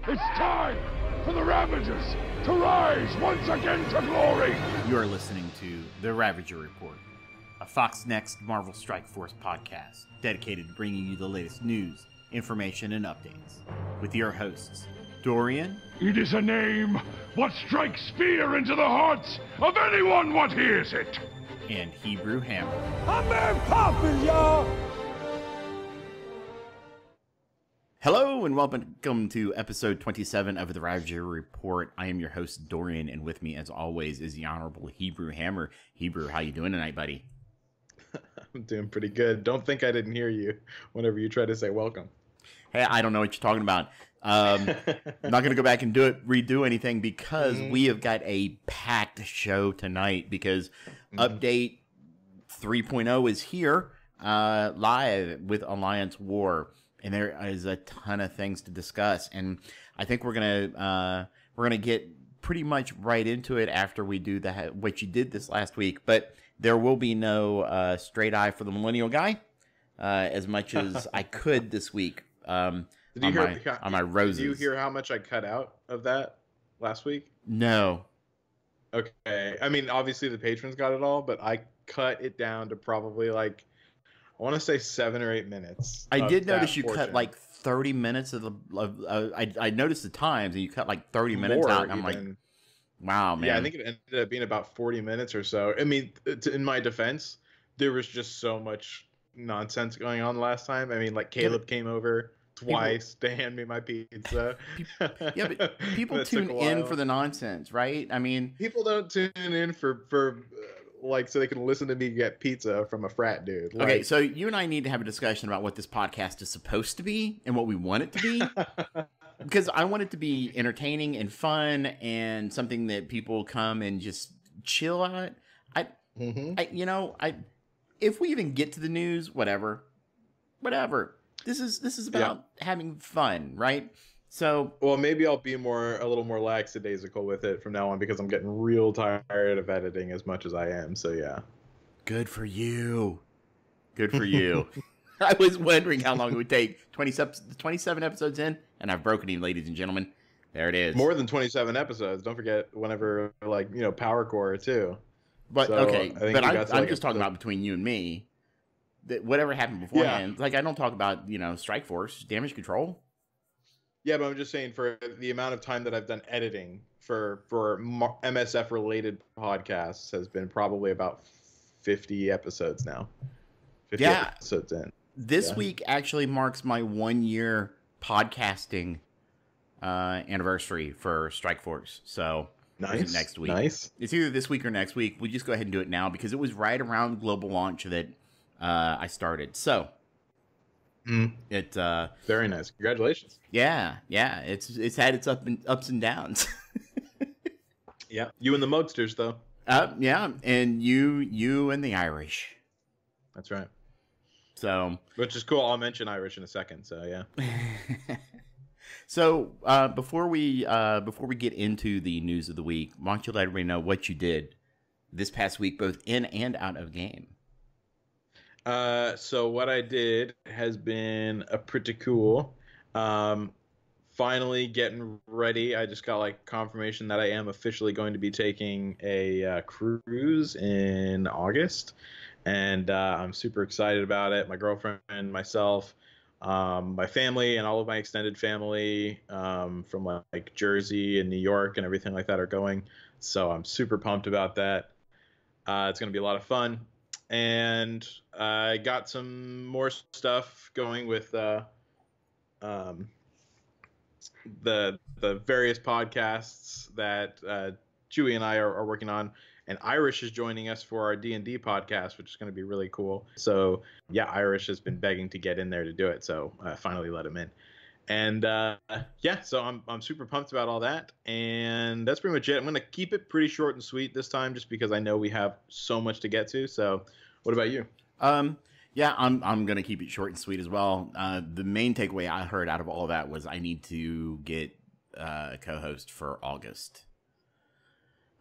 It's time for the Ravagers to rise once again to glory! You are listening to The Ravager Report, a Fox Next Marvel Strike Force podcast dedicated to bringing you the latest news, information, and updates. With your hosts, Dorian. It is a name what strikes fear into the hearts of anyone what hears it! And Hebrew Hammer. I'm Mary Poppins, y'all! Hello and welcome to episode 27 of the Ravager Report. I am your host, Dorian, and with me, as always, is the Honorable Hebrew Hammer. Hebrew, how you doing tonight, buddy? I'm doing pretty good. Don't think I didn't hear you whenever you tried to say welcome. Hey, I don't know what you're talking about. I'm not going to go back and redo anything because we have got a packed show tonight because Update 3.0 is here live with Alliance War. And there is a ton of things to discuss, and I think we're gonna get pretty much right into it after we do what you did this last week. But there will be no straight eye for the Millennial Guy, as much as I could this week. On my roses. Did you hear how much I cut out of that last week? No. Okay, I mean obviously the patrons got it all, but I cut it down to probably like, I want to say 7 or 8 minutes. I did notice you cut like 30 minutes of I noticed the times, and you cut like 30 minutes out. And I'm like, wow, man. Yeah, I think it ended up being about 40 minutes or so. I mean, in my defense, there was just so much nonsense going on last time. I mean, like Caleb came over twice to hand me my pizza. Yeah, but people tune in for the nonsense, right? I mean, people don't tune in for like so they can listen to me get pizza from a frat dude. Like, okay, so you and I need to have a discussion about what this podcast is supposed to be and what we want it to be. Because I want it to be entertaining and fun and something that people come and just chill at. If we even get to the news, whatever. This is about having fun, right? So, well, maybe I'll be a little more lackadaisical with it from now on because I'm getting real tired of editing as much as I am. So yeah. Good for you. I was wondering how long it would take. 27 episodes in, and I've broken you, ladies and gentlemen. There it is. More than 27 episodes. Don't forget whenever Power Core too. But so, okay, but I'm just talking about between you and me. That whatever happened beforehand. Yeah. Like I don't talk about Strike Force, Damage Control. Yeah, but I'm just saying for the amount of time that I've done editing for MSF related podcasts has been probably about 50 episodes now. 50 episodes in. This week actually marks my 1 year podcasting anniversary for Strike Force. So nice. Next week. Nice. It's either this week or next week. We'll just go ahead and do it now because it was right around global launch that I started. So it very nice. Congratulations. Yeah. It's had its ups and downs. Yeah. You and the Mugsters though. Yeah, and you and the Irish. That's right. So, which is cool. I'll mention Irish in a second. So yeah. So before we get into the news of the week, why don't you let everybody know what you did this past week, both in and out of game? So what I did has been pretty cool. Finally getting ready. I just got confirmation that I am officially going to be taking a cruise in August, and I'm super excited about it. My girlfriend, myself, my family, and all of my extended family from Jersey and New York and everything like that are going. So I'm super pumped about that. It's going to be a lot of fun. And I got some more stuff going with the various podcasts that Chewy and I are working on. And Irish is joining us for our D&D podcast, which is going to be really cool. So yeah, Irish has been begging to get in there to do it. So I finally let him in. And so I'm super pumped about all that. And that's pretty much it. I'm going to keep it pretty short and sweet this time just because I know we have so much to get to. So what about you? Yeah, I'm going to keep it short and sweet as well. The main takeaway I heard out of all of that was I need to get a co-host for August.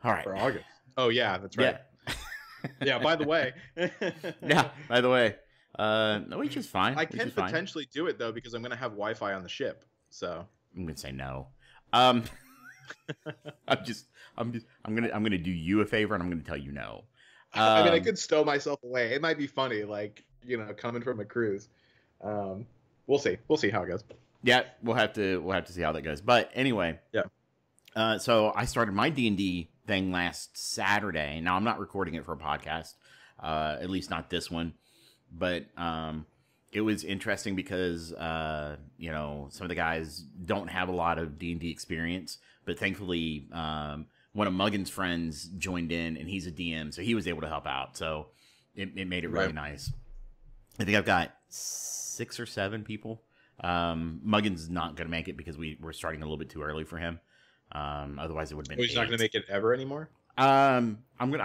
All right. For August. Oh, yeah, that's right. Yeah, yeah, by the way. Which is fine. I can potentially do it, though, because I'm going to have Wi-Fi on the ship. So I'm gonna say no. I'm gonna do you a favor, and I'm gonna tell you no. I mean, I could stow myself away. It might be funny, like, coming from a cruise. We'll see. We'll see how it goes. Yeah, we'll have to see how that goes. But anyway, yeah. So I started my D&D thing last Saturday. Now I'm not recording it for a podcast, at least not this one. But it was interesting because some of the guys don't have a lot of D&D experience, but thankfully one of Muggin's friends joined in, and he's a DM, so he was able to help out. So it made it really nice. I think I've got 6 or 7 people. Muggin's not going to make it because we're starting a little bit too early for him. Otherwise, it would have been. He's not going to make it ever anymore. I'm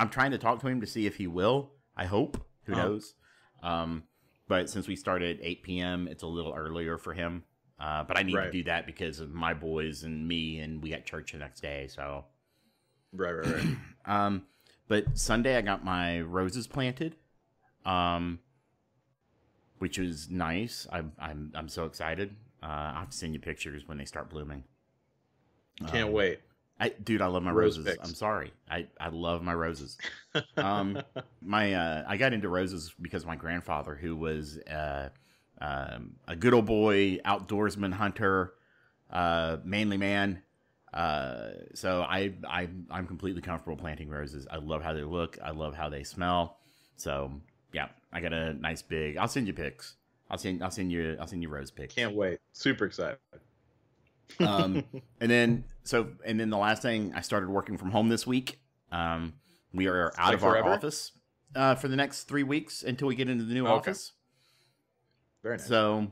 trying to talk to him to see if he will. I hope. Who knows? But since we started at 8 p.m., it's a little earlier for him. But I need to do that because of my boys and me, and we got church the next day. So. Right. But Sunday I got my roses planted. Which is nice. I'm so excited. I'll have to send you pictures when they start blooming. Can't wait. I love my Rose roses. pics. I'm sorry. I love my roses. I got into roses because my grandfather, who was a good old boy, outdoorsman, hunter, manly man. So I'm completely comfortable planting roses. I love how they look. I love how they smell. So yeah, I got a nice big. I'll send you pics. I'll send you rose pics. Can't wait. Super excited. And then the last thing, I started working from home this week. We are out of our office for the next 3 weeks until we get into the new office. Very nice. So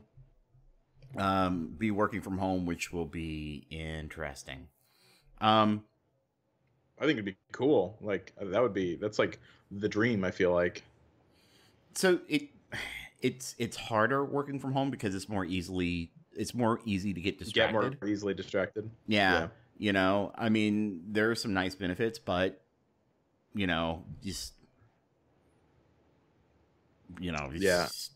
be working from home, which will be interesting. I think it'd be cool. Like that's like the dream, I feel like. So it's harder working from home because it's more easy to get distracted. Get more easily distracted. Yeah. I mean, there are some nice benefits, but just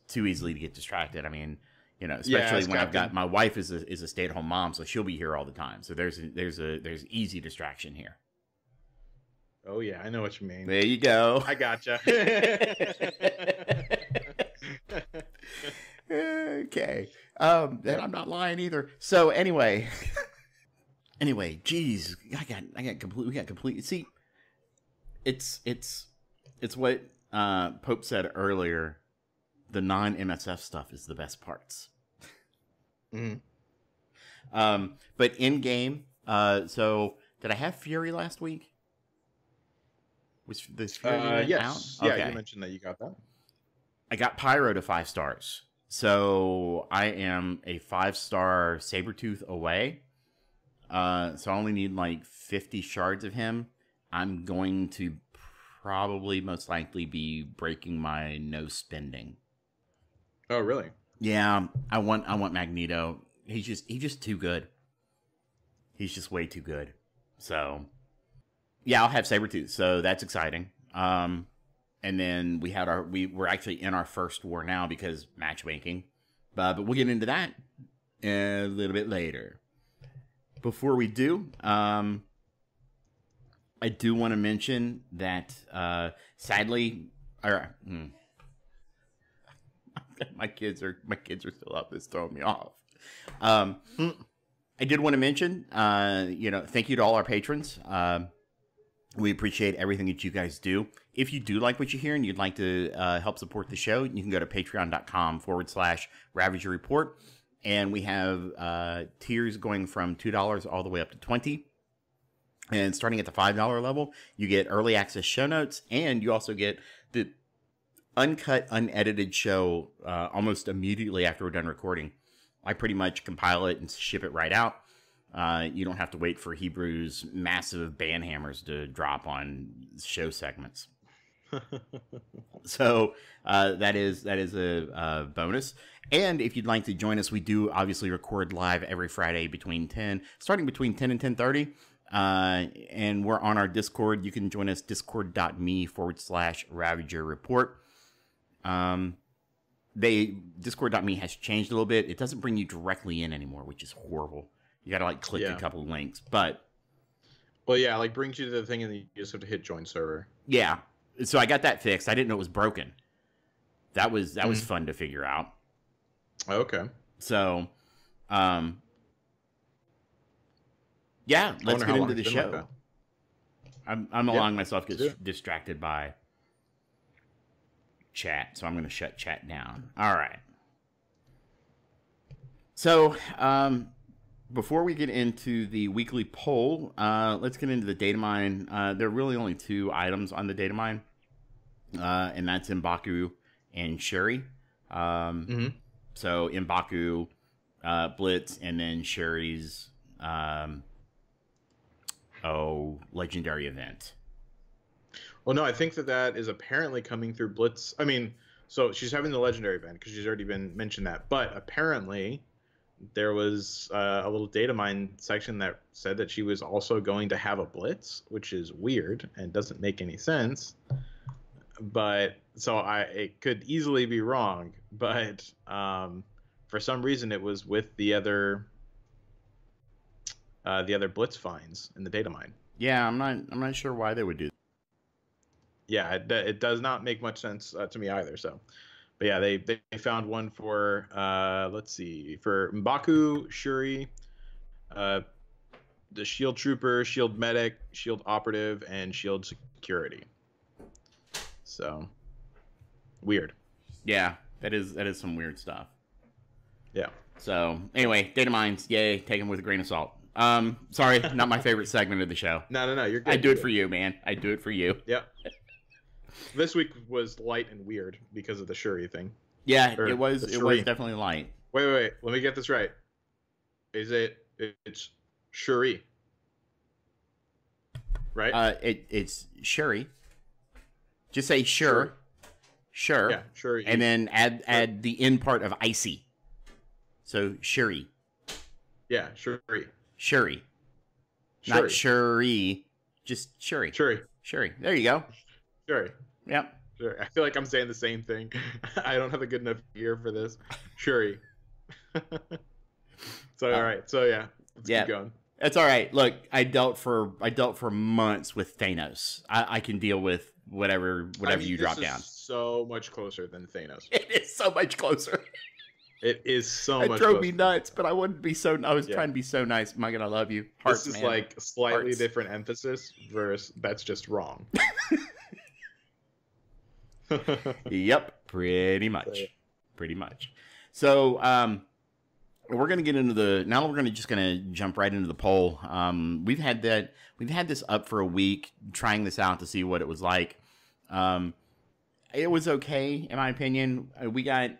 too easily to get distracted. I mean, especially when I've got my wife is a stay-at-home mom, so she'll be here all the time. So there's easy distraction here. Oh yeah, I know what you mean. There you go. I gotcha. Okay. And I'm not lying either. So anyway, geez, we got complete. See, it's what Pope said earlier. The non-MSF stuff is the best parts. Mm-hmm. But in game, so did I have Fury last week? Was this Fury yes. out? Yeah, okay. you mentioned that you got that. I got Pyro to 5 stars. So I am a 5-star Sabretooth away. So I only need like 50 shards of him. I'm going to probably most likely be breaking my no spending. Oh, really? Yeah, I want Magneto. He's just too good. He's just way too good. So yeah, I'll have Sabretooth. So that's exciting. And then we're actually in our first war now because matchmaking. But we'll get into that a little bit later. Before we do, I do want to mention that sadly, my kids are still up. It's throwing me off. I did want to mention, thank you to all our patrons. We appreciate everything that you guys do. If you do like what you hear and you'd like to help support the show, you can go to patreon.com/Ravager Report. And we have tiers going from $2 all the way up to $20. And starting at the $5 level, you get early access show notes, and you also get the uncut, unedited show almost immediately after we're done recording. I pretty much compile it and ship it right out. You don't have to wait for Hebrew's massive band hammers to drop on show segments. So that is a bonus. And if you'd like to join us, we do obviously record live every Friday starting between 10 and 10:30. And we're on our Discord. You can join us, discord.me/Ravager Report. Discord.me has changed a little bit. It doesn't bring you directly in anymore, which is horrible. You got to like click Yeah. a couple links, but Well, yeah, like brings you to the thing and then you just have to hit join server. yeah. So I got that fixed. I didn't know it was broken. That was fun to figure out. Okay. So, yeah, let's get into the show. Like I'm allowing myself to get distracted by chat, so I'm going to shut chat down. All right. So, before we get into the weekly poll, let's get into the data mine. There are really only 2 items on the data mine, and that's M'Baku and Shuri. So M'Baku, Blitz, and then Shuri's legendary event. Well, no, I think that is apparently coming through Blitz. I mean, so she's having the legendary event because she's already been mentioned that. But apparently, there was a little data mine section that said that she was also going to have a Blitz, which is weird and doesn't make any sense. But so it could easily be wrong. But for some reason, it was with the other Blitz finds in the data mine. Yeah, I'm not sure why they would do that. Yeah, it does not make much sense to me either. So, but yeah, they found one for let's see, for M'Baku, Shuri, the Shield Trooper, Shield Medic, Shield Operative, and Shield Security. So weird. Yeah, that is some weird stuff. Yeah. So anyway, data mines, yay, take them with a grain of salt. Sorry, not my favorite segment of the show. No, you're good. I do it for you, man. I do it for you. Yeah. This week was light and weird because of the Shuri thing. Yeah, it was definitely light. Wait. Let me get this right. It's Shuri. Right? It's Shuri. Just say sure. Sure. Yeah, Shuri. And then add the end part of icy. So Shuri. Yeah, Shuri. Shuri. Not Shuri. Just Shuri. Shuri. There you go. Shuri. Yep. Sure. I feel like I'm saying the same thing. I don't have a good enough ear for this. Shuri. So all right. So yeah. Let's keep going. That's all right. Look, I dealt for months with Thanos. I can deal with whatever you drop down. So much closer than Thanos. It is so much closer. It is so much. It drove me nuts, but I wanted to be so. I was trying to be so nice. Am I gonna love you? Hearts, this is man. like slightly different emphasis versus that's just wrong. Yep, pretty much. So, we're gonna get into now. We're just gonna jump right into the poll. We've had this up for a week, trying this out to see what it was like. It was okay, in my opinion. We got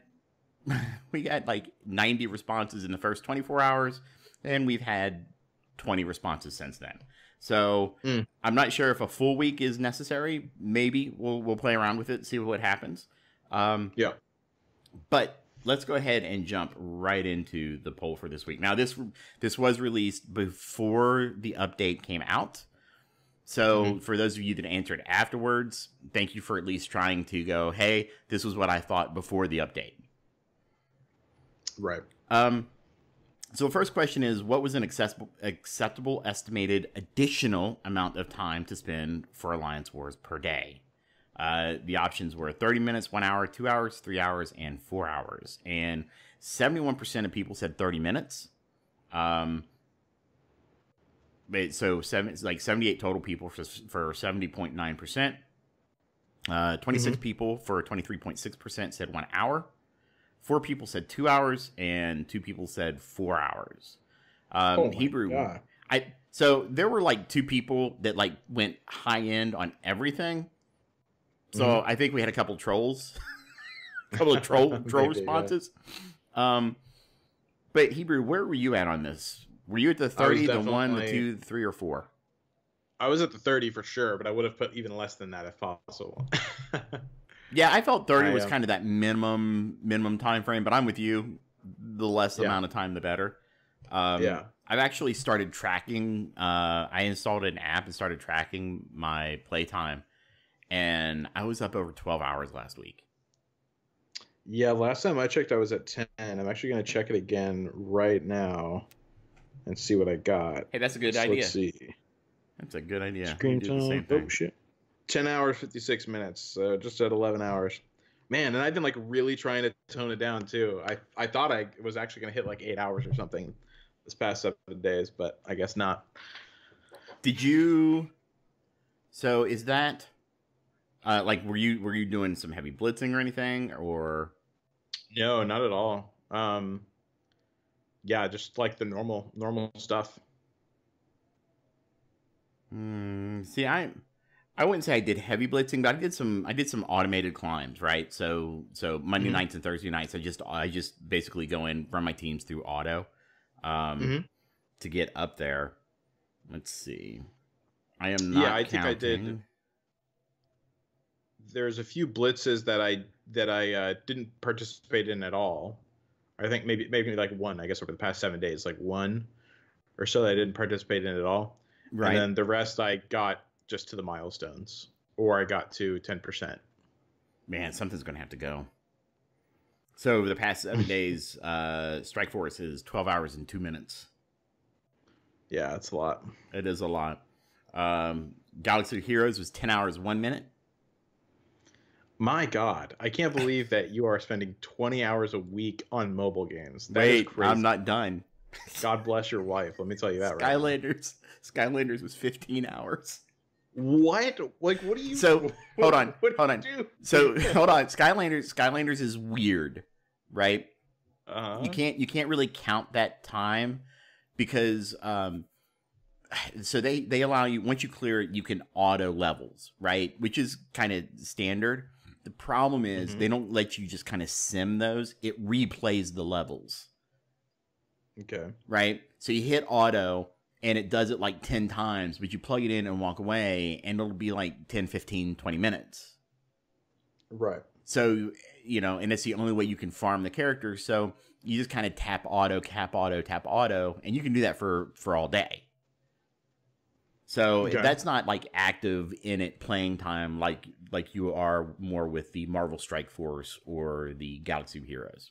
like 90 responses in the first 24 hours, and we've had 20 responses since then. So I'm not sure if a full week is necessary. Maybe we'll play around with it, see what happens. Yeah. But let's go ahead and jump right into the poll for this week. Now, this was released before the update came out. So for those of you that answered afterwards, thank you for at least trying to go, hey, this was what I thought before the update. Right. So the first question is, what was an acceptable estimated additional amount of time to spend for Alliance Wars per day? The options were 30 minutes, 1 hour, 2 hours, 3 hours, and 4 hours. And 71% of people said 30 minutes. So 78 total people for 70.9%. 26 people for 23.6% said 1 hour. 4 people said 2 hours, and 2 people said 4 hours. Hebrew. God. So there were like 2 people that like went high end on everything. So I think we had a couple trolls, a couple of troll responses. Yeah. But Hebrew, where were you at on this? Were you at the 30, the 1, the 2, the 3, or 4? I was at the 30 for sure, but I would have put even less than that if possible. Yeah, I felt 30 was kind of that minimum time frame, but I'm with you. The less amount of time, the better. I've actually started tracking. I installed an app and started tracking my playtime, and I was up over 12 hours last week. Yeah, last time I checked, I was at 10. I'm actually going to check it again right now. and see what I got. Hey, that's a good So idea. Let's see. That's a good idea. Screen We do the time. same thing. Oh shit. 10 hours 56 minutes. Just at 11 hours. Man, and I've been like really trying to tone it down too. I thought I was actually gonna hit like 8 hours or something this past 7 days, but I guess not. Did you? So is that like were you doing some heavy blitzing or anything or? No, not at all. Yeah, just like the normal stuff. See, I wouldn't say I did heavy blitzing, but I did some automated climbs, right? So Monday nights and Thursday nights, I just basically go in, run my teams through auto, to get up there. Let's see. I am not. Yeah, I counting. think I did. There's a few blitzes that I didn't participate in at all. I think maybe like one. I guess over the past 7 days, like one or so that I didn't participate in at all. Right. And then the rest I got just to the milestones, or I got to 10%. Man, something's gonna have to go. So over the past 7 days, Strike Force is 12 hours and 2 minutes. Yeah, it's a lot. It is a lot. Galaxy of Heroes was 10 hours 1 minute. My God, I can't believe that you are spending 20 hours a week on mobile games. That is crazy. I'm not done. God bless your wife. Let me tell you that. Skylanders was 15 hours. What? Like, what do you? So hold on. Do? So hold on. Skylanders is weird, right? Uh-huh. You can't really count that time because so they allow you, once you clear it, you can auto levels, right? Which is kind of standard. The problem is they don't let you just kind of sim those. It replays the levels. Okay. Right? So you hit auto and it does it like 10 times, but you plug it in and walk away and it'll be like 10, 15, 20 minutes. Right. So, and it's the only way you can farm the character. So you just kind of tap auto, tap auto, and you can do that for all day. So that's not like active in it playing time like you are more with the Marvel Strike Force or the Galaxy of Heroes.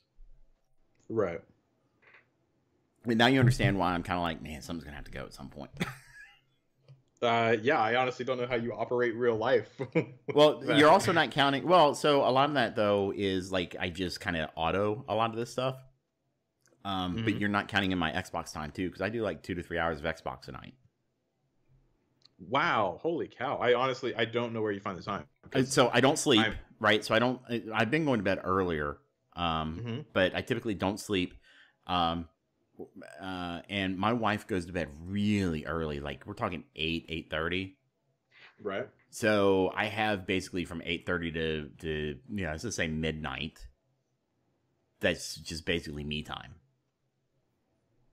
Right. I mean, now you understand why I'm kind of like, man, something's going to have to go at some point. Yeah, I honestly don't know how you operate real life. Well, you're also not counting. Well, so a lot of that, though, is like I just kind of auto a lot of this stuff. But you're not counting in my Xbox time, too, because I do like 2 to 3 hours of Xbox a night. Wow, holy cow. I don't know where you find the time. So I don't sleep, right? So I've been going to bed earlier, but I typically don't sleep. And my wife goes to bed really early, like we're talking 8:30. Right. So I have basically from 8:30 to let's just say midnight. That's just basically me time.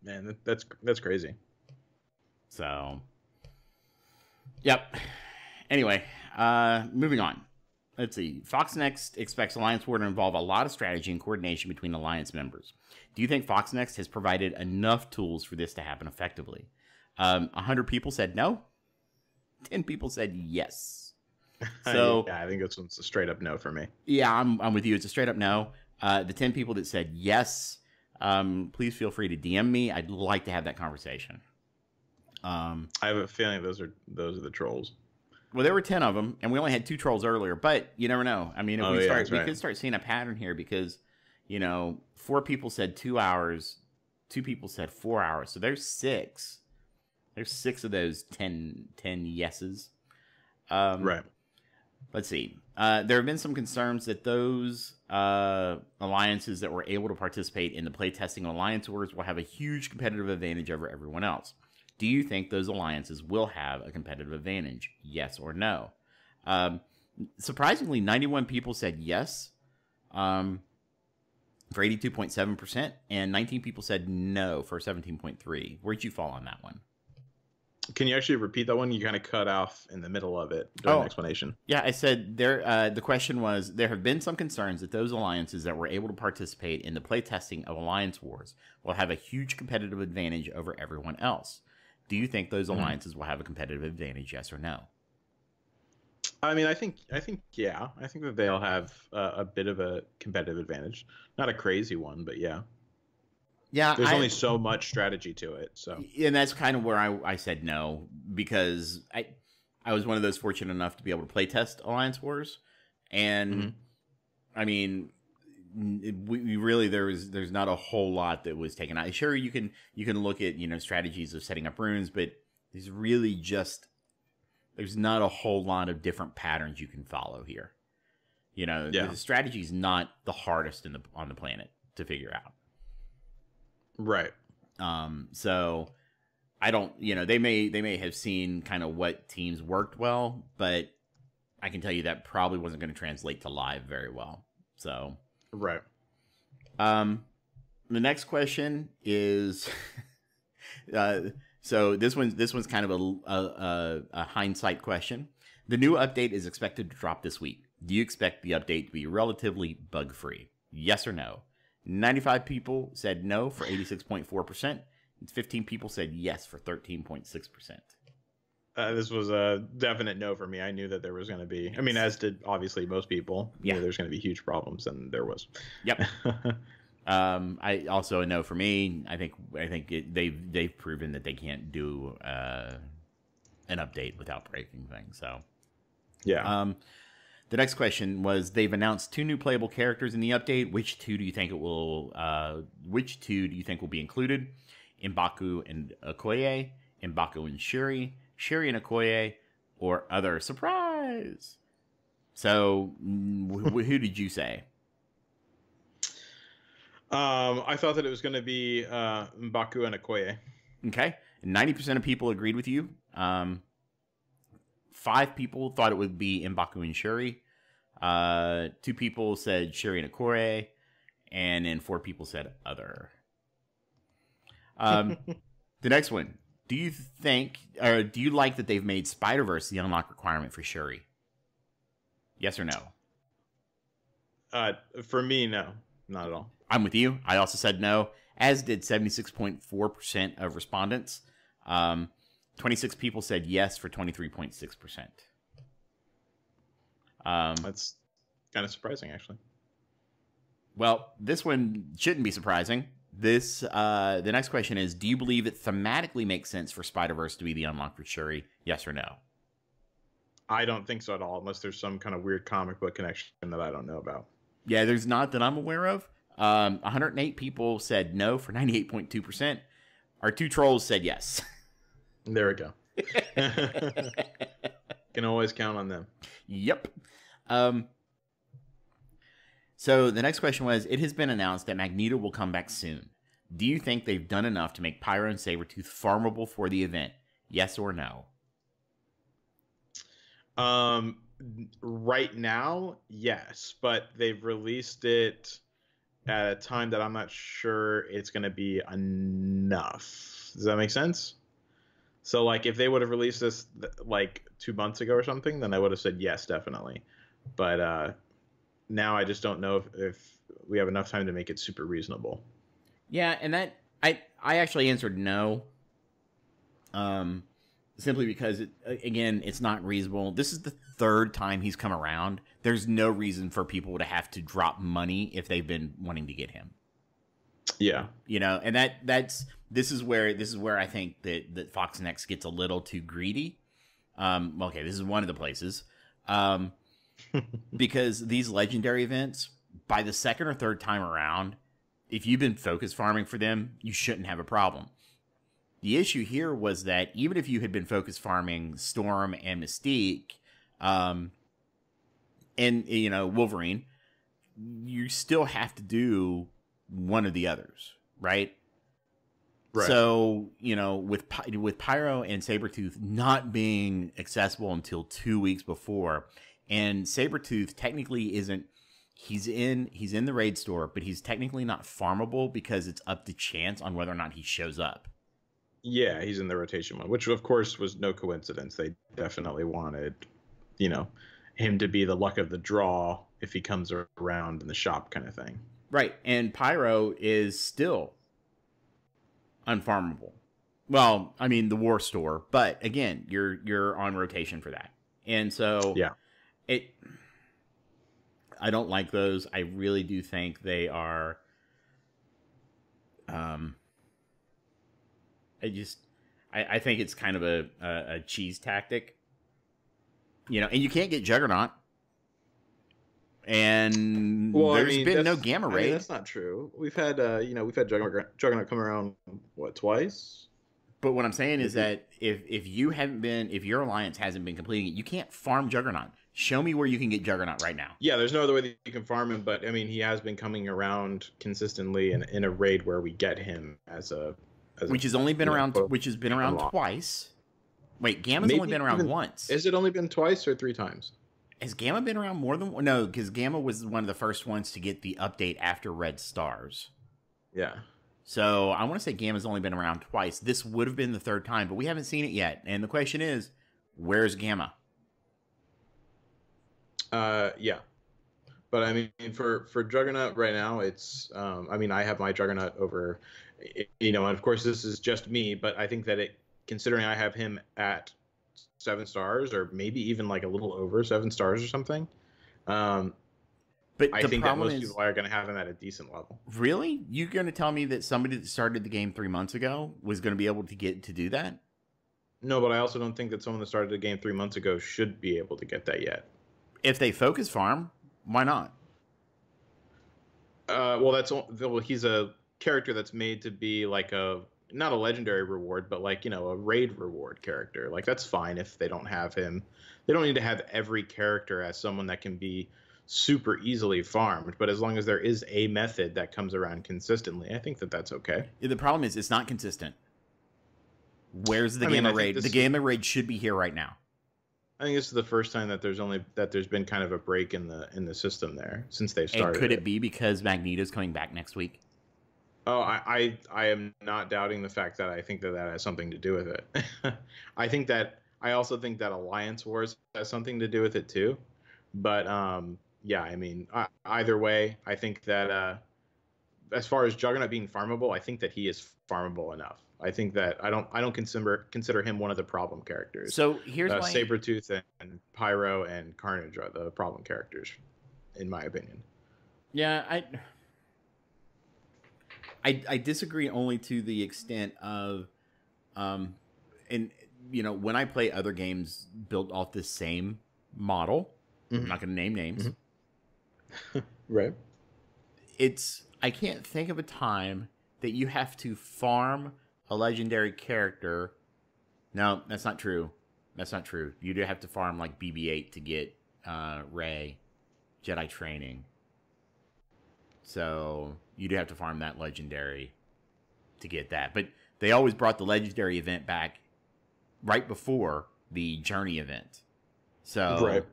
Man, that's crazy. So, yep. Anyway, moving on. Let's see. Fox Next expects Alliance War to involve a lot of strategy and coordination between Alliance members. Do you think Fox Next has provided enough tools for this to happen effectively? 100 people said no. 10 people said yes. So yeah, I think this one's a straight up no for me. Yeah, I'm with you. It's a straight up no. The 10 people that said yes, please feel free to DM me. I'd like to have that conversation. I have a feeling those are the trolls. Well, there were 10 of them, and we only had 2 trolls earlier, but you never know. I mean, if we could start seeing a pattern here because, 4 people said 2 hours, 2 people said 4 hours. So there's 6. There's 6 of those 10 yeses. Right. Let's see. There have been some concerns that those alliances that were able to participate in the playtesting of Alliance Wars will have a huge competitive advantage over everyone else. Do you think those alliances will have a competitive advantage? Yes or no? Surprisingly, 91 people said yes for 82.7%, and 19 people said no for 17.3%. Where'd you fall on that one? Can you actually repeat that one? You kind of cut off in the middle of it during the explanation. Yeah, I said there. The question was, there have been some concerns that those alliances that were able to participate in the playtesting of Alliance Wars will have a huge competitive advantage over everyone else. Do you think those alliances will have a competitive advantage, yes or no? I mean, I think yeah. I think that they'll have a bit of a competitive advantage. Not a crazy one, but yeah. Yeah, there's only so much strategy to it. So, and that's kind of where I said no, because I was one of those fortunate enough to be able to play test Alliance Wars, and I mean, we really there's not a whole lot that was taken out. Sure, you can look at strategies of setting up runes, but there's really there's not a whole lot of different patterns you can follow here. The strategy is not the hardest on the planet to figure out. Right. So I don't, they may have seen kind of what teams worked well, but I can tell you that probably wasn't going to translate to live very well. So, right. The next question is, so this one's kind of a hindsight question. The new update is expected to drop this week. Do you expect the update to be relatively bug-free? Yes or no? 95 people said no for 86.4%. And 15 people said yes for 13.6%. This was a definite no for me. I knew that there was going to be, I mean, as did obviously most people. Yeah, there's going to be huge problems, and there was. Yep. I also a no for me. I think they've proven that they can't do an update without breaking things. So yeah. The next question was, they've announced 2 new playable characters in the update. Which two do you think will be included? M'Baku and Okoye, M'Baku and Shuri, Shuri and Okoye, or other? Surprise! So, who did you say? I thought that it was going to be M'Baku and Okoye. Okay. 90% of people agreed with you. 5 people thought it would be M'Baku and Shuri. 2 people said Shuri and Okoye. And then 4 people said other. The next one. Do you like that they've made Spider-Verse the unlock requirement for Shuri? Yes or no? For me, no. Not at all. I'm with you. I also said no, as did 76.4% of respondents. 26 people said yes for 23.6%. That's kind of surprising, actually. Well, this one shouldn't be surprising. The next question is, do you believe it thematically makes sense for Spider-Verse to be the unlock for Shuri? Yes or no? I don't think so at all, unless there's some kind of weird comic book connection that I don't know about. Yeah, there's not that I'm aware of. 108 people said no for 98.2%. Our 2 trolls said yes. There we go. Can always count on them. Yep. So the next question was, it has been announced that Magneto will come back soon. Do you think they've done enough to make Pyro and Sabretooth farmable for the event? Yes or no? Right now, yes, but they've released it at a time that I'm not sure it's going to be enough. Does that make sense? So, like, if they would have released this, like, 2 months ago or something, then I would have said yes, definitely. But now I just don't know if we have enough time to make it super reasonable. Yeah, and that I actually answered no. Simply because, it's not reasonable. This is the 3rd time he's come around. There's no reason for people to have to drop money if they've been wanting to get him. Yeah. And this is where I think that Fox Next gets a little too greedy. Okay, this is one of the places. Because these legendary events, by the 2nd or 3rd time around, if you've been focus farming for them, you shouldn't have a problem. The issue here was that even if you had been focus farming Storm and Mystique, and Wolverine, you still have to do one of the others, right? Right. So, with Pyro and Sabretooth not being accessible until 2 weeks before, and Sabretooth technically isn't, he's in the raid store, but he's technically not farmable because it's up to chance on whether or not he shows up. Yeah, he's in the rotation one, which of course was no coincidence. They definitely wanted, him to be the luck of the draw if he comes around in the shop kind of thing. Right, and Pyro is still unfarmable. Well, I mean the war store, but again, you're on rotation for that. And so yeah. I don't like those. I really do think they are Um, I think it's kind of a cheese tactic, and you can't get Juggernaut. And there's been no Gamma Raid. That's not true. We've had Juggernaut come around twice. But what I'm saying is that if your alliance hasn't been completing it, you can't farm Juggernaut. Show me where you can get Juggernaut right now. Yeah, there's no other way that you can farm him. But I mean, he has been coming around consistently in a raid where we get him which has been around twice. Wait, Gamma's only been around once. Has it only been twice or 3 times? Has Gamma been around more than one? No, because Gamma was one of the first ones to get the update after Red Stars. Yeah. So I want to say Gamma's only been around twice. This would have been the 3rd time, but we haven't seen it yet. And the question is, where's Gamma? Yeah. But I mean, for Juggernaut right now, it's I have my Juggernaut over, and of course this is just me, but I think that considering I have him at 7 stars, or maybe even like a little over 7 stars or something. But I think that most people are going to have him at a decent level. Really? You're going to tell me that somebody that started the game 3 months ago was going to be able to get to do that? No, but I also don't think that someone that started the game 3 months ago should be able to get that yet. If they focus farm, why not? He's a character that's made to be like not a legendary reward, but like, a raid reward character. Like, that's fine if they don't have him. They don't need to have every character as someone that can be super easily farmed, but as long as there is a method that comes around consistently, I think that that's okay. Yeah, the problem is it's not consistent. Where's the Gamma Raid? The Gamma Raid should be here right now. I think this is the first time that there's been kind of a break in the system there since they've started. And could it be because Magneto's coming back next week? Oh, I am not doubting the fact that I think that has something to do with it. I also think that Alliance Wars has something to do with it too. But yeah, I mean, either way, I think that as far as Juggernaut being farmable, I think that he is farmable enough. I think that I don't consider him one of the problem characters. So here's why Sabretooth and Pyro and Carnage are the problem characters, in my opinion. Yeah, I disagree only to the extent of, and when I play other games built off the same model, I'm not going to name names. Right. I can't think of a time that you have to farm a legendary character. No, that's not true. That's not true. You do have to farm like BB-8 to get Rey Jedi training. So you do have to farm that legendary to get that. But they always brought the legendary event back right before the journey event. So right.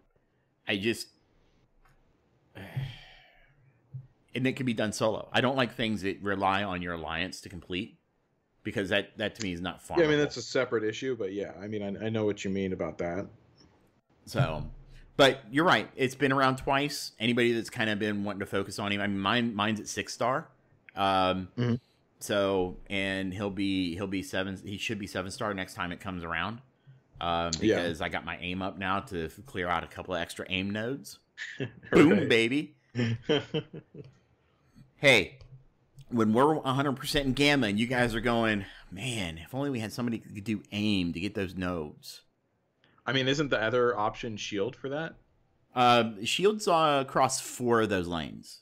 And it can be done solo. I don't like things that rely on your alliance to complete, because that to me is not farmable. Yeah, I mean, that's a separate issue, but yeah, I mean, I know what you mean about that. So, but you're right. It's been around twice. Anybody that's kind of been wanting to focus on him, I mean, mine's at 6 star. So, and he'll be 7. He should be 7 star next time it comes around. Because I got my aim up now to clear out a couple of extra aim nodes. Boom, baby. Hey, when we're 100% in Gamma and you guys are going, man, if only we had somebody who could do aim to get those nodes. I mean, isn't the other option shield for that? Shield's across 4 of those lanes,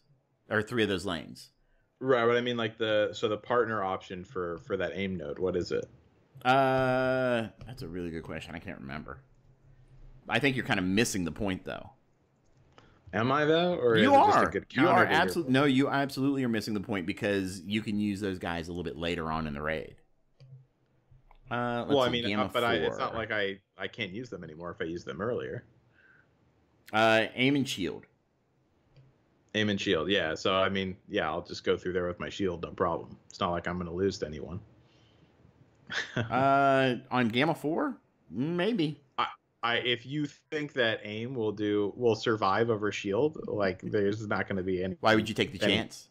or 3 of those lanes. Right, but I mean, like the partner option for that aim node, what is it? That's a really good question. I can't remember. I think you're kind of missing the point, though. Am I though, or you is it are? Just a good you are absolutely no. You absolutely are missing the point, because you can use those guys a little bit later on in the raid. Well, I mean, it's not like I can't use them anymore if I use them earlier. Aim and shield. Aim and shield, yeah. So I mean, yeah, I'll just go through there with my shield, no problem. It's not like I'm going to lose to anyone. On Gamma 4, maybe. If you think that aim will survive over shield, like there's not going to be any. Why would you take the chance?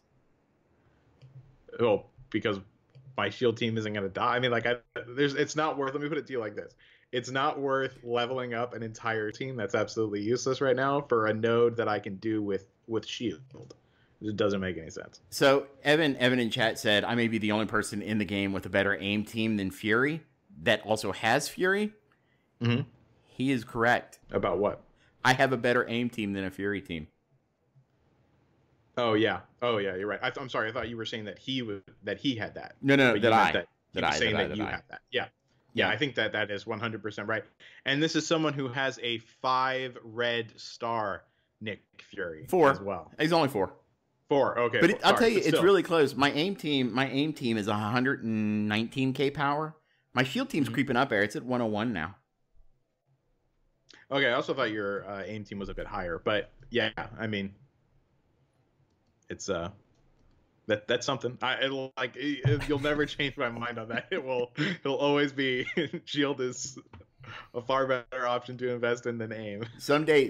Well, because my shield team isn't going to die. I mean, like it's not worth. Let me put it to you like this: it's not worth leveling up an entire team that's absolutely useless right now for a node that I can do with shield. It doesn't make any sense. So Evan in chat said, I may be the only person in the game with a better aim team than Fury that also has Fury. Mm-hmm. He is correct. About what? I have a better aim team than a Fury team. Oh yeah, you're right. I'm sorry. I thought you were saying that he had that. No, But that I. you were saying that you had that. Yeah, I think that is 100% right. And this is someone who has a 5 red star Nick Fury 4 as well. He's only 4. 4, okay. But I'll tell you, it's really close. My aim team is 119k power. My shield team's creeping up there. It's at 101 now. Okay, I also thought your aim team was a bit higher, but yeah, I mean, it's that's something. You'll never change my mind on that. It'll always be shield is a far better option to invest in than aim. Someday,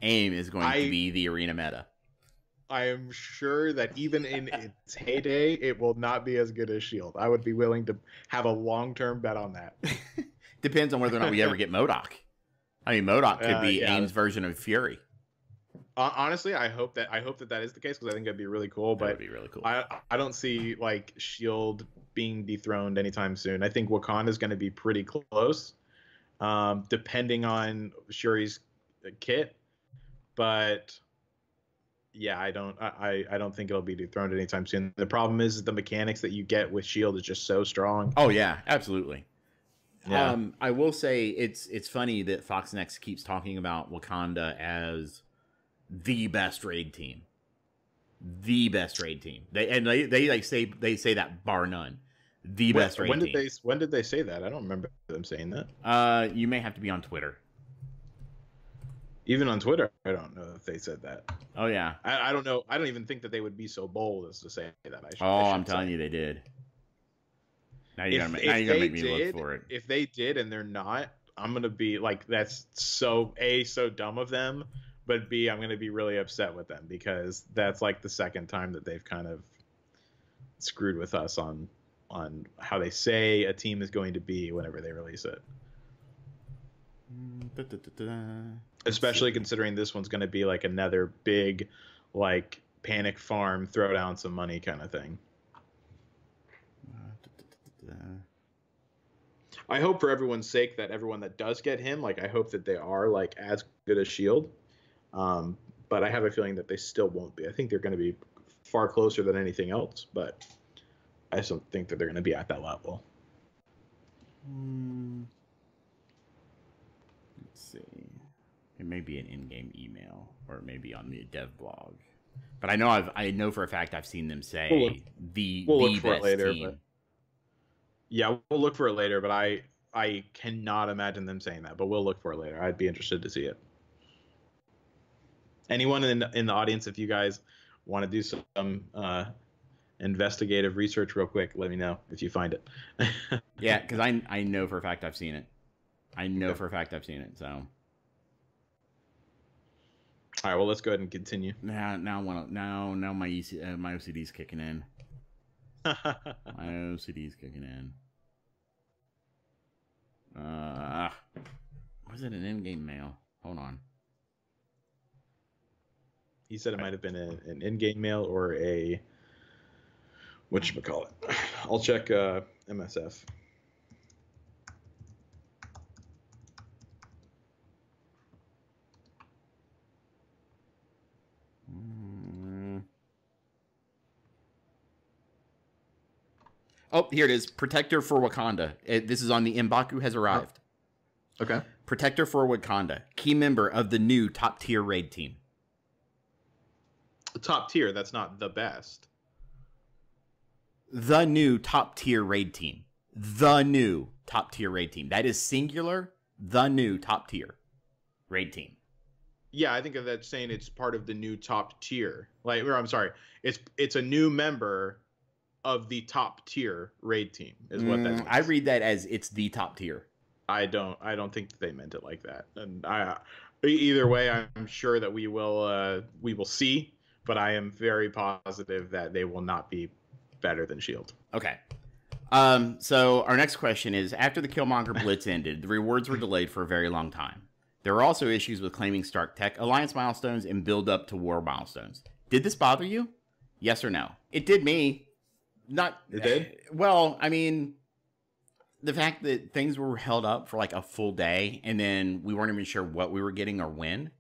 aim is going to be the arena meta. I am sure that even in its heyday, it will not be as good as shield. I would be willing to have a long-term bet on that. Depends on whether or not we ever get MODOK. I mean, MODOK could be aim's version of Fury. Honestly, I hope that is the case, because I think that'd be really cool. But that'd be really cool. I don't see like Shield being dethroned anytime soon. I think Wakanda is going to be pretty close, depending on Shuri's kit. But yeah, I don't think it'll be dethroned anytime soon. The problem is the mechanics that you get with Shield is just so strong. Oh yeah, absolutely. Yeah. I will say it's funny that Fox Next keeps talking about Wakanda as the best raid team. The best raid team. They say that bar none. The best raid team. When did they say that? I don't remember them saying that. You may have to be on Twitter. Even on Twitter, I don't know if they said that. Oh yeah. I don't know. I don't even think that they would be so bold as to say that. I'm telling you, they did. Now you're gonna make me look for it. If they did and they're not, I'm gonna be like, that's so dumb of them. But B, I'm gonna be really upset with them, because that's like the second time that they've kind of screwed with us on how they say a team is going to be whenever they release it. Especially considering this one's going to be like another big, like, panic farm, throw down some money kind of thing. I hope for everyone's sake that everyone that does get him, like, I hope that they are like as good as Shield. But I have a feeling that they still won't be. I think they're going to be far closer than anything else, but I just don't think that they're going to be at that level. Let's see. It may be an in-game email, or it may be on the dev blog. But I know for a fact I've seen them say we'll look for best it later. team. But yeah, we'll look for it later. But I cannot imagine them saying that. But we'll look for it later. I'd be interested to see it. Anyone in the audience, if you guys want to do some investigative research real quick, let me know if you find it. Yeah, because I know for a fact I've seen it. For a fact I've seen it. So. All right, well, let's go ahead and continue. Now my OCD's kicking in. My OCD's kicking in. Was it an in-game mail? Hold on. He said it might have been an in-game mail or a whatchamacallit. I'll check MSF. Oh, here it is. Protector for Wakanda. This is on the M'Baku has arrived. Okay. Protector for Wakanda. Key member of the new top-tier raid team. Top tier, that's not the best. The new top-tier raid team. The new top-tier raid team. That is singular. The new top-tier raid team. Yeah, I think of that saying it's part of the new top tier. Like, or I'm sorry, it's a new member of the top tier raid team is what that means. I read that as it's the top tier. I don't think that they meant it like that. And either way, I'm sure that we will see, but I am very positive that they will not be better than Shield. Okay. So our next question is, after the Killmonger Blitz ended, the rewards were delayed for a very long time. There were also issues with claiming Stark Tech Alliance milestones and build up to war milestones. Did this bother you? Yes or no? It did me. Not. It did? Well, I mean, the fact that things were held up for like a full day and then we weren't even sure what we were getting or when.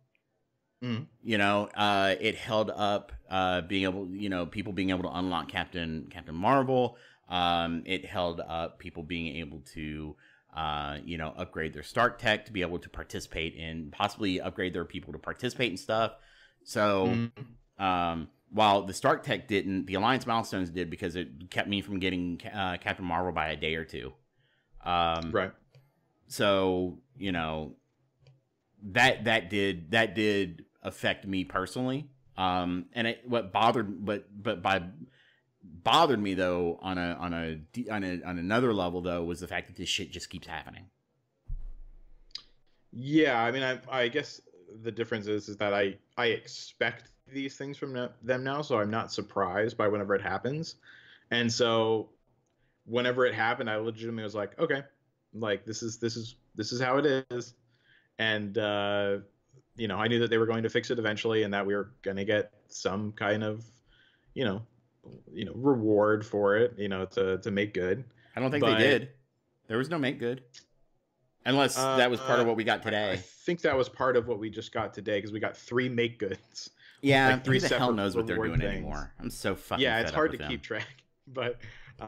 You know, it held up being able, you know, people being able to unlock Captain Marvel. It held up people being able to, you know, upgrade their Stark Tech to be able to participate in, possibly upgrade their people to participate in stuff. So, while the Stark Tech didn't, the Alliance milestones did because it kept me from getting Captain Marvel by a day or two. Right. So, you know, that did affect me personally. And what bothered me though on another level though was the fact that this shit just keeps happening. Yeah, I mean, I guess the difference is that I expect these things from them now, so I'm not surprised by whenever it happens. And so whenever it happened, I legitimately was like, okay, like this is how it is. And you know, I knew that they were going to fix it eventually and that we were going to get some kind of, you know, reward for it, you know, to make good. I don't think they did. There was no make good. Unless that was part of what we got today. I think that was part of what we just got today because we got 3 make goods. Yeah, like 3 who the hell separate knows what they're doing things. anymore? I'm so fucking Yeah, fed it's up hard with to them. keep track, but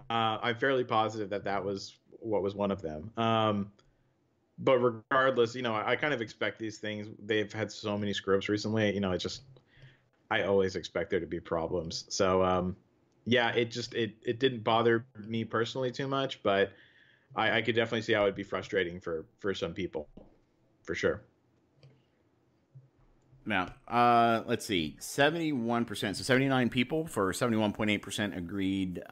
I'm fairly positive that was what was one of them. But regardless, you know, I kind of expect these things. They've had so many screw-ups recently. You know, I always expect there to be problems. So, yeah, it didn't bother me personally too much, but I could definitely see how it'd be frustrating for some people, for sure. Now, let's see, 71%, so 79 people for 71.8% agreed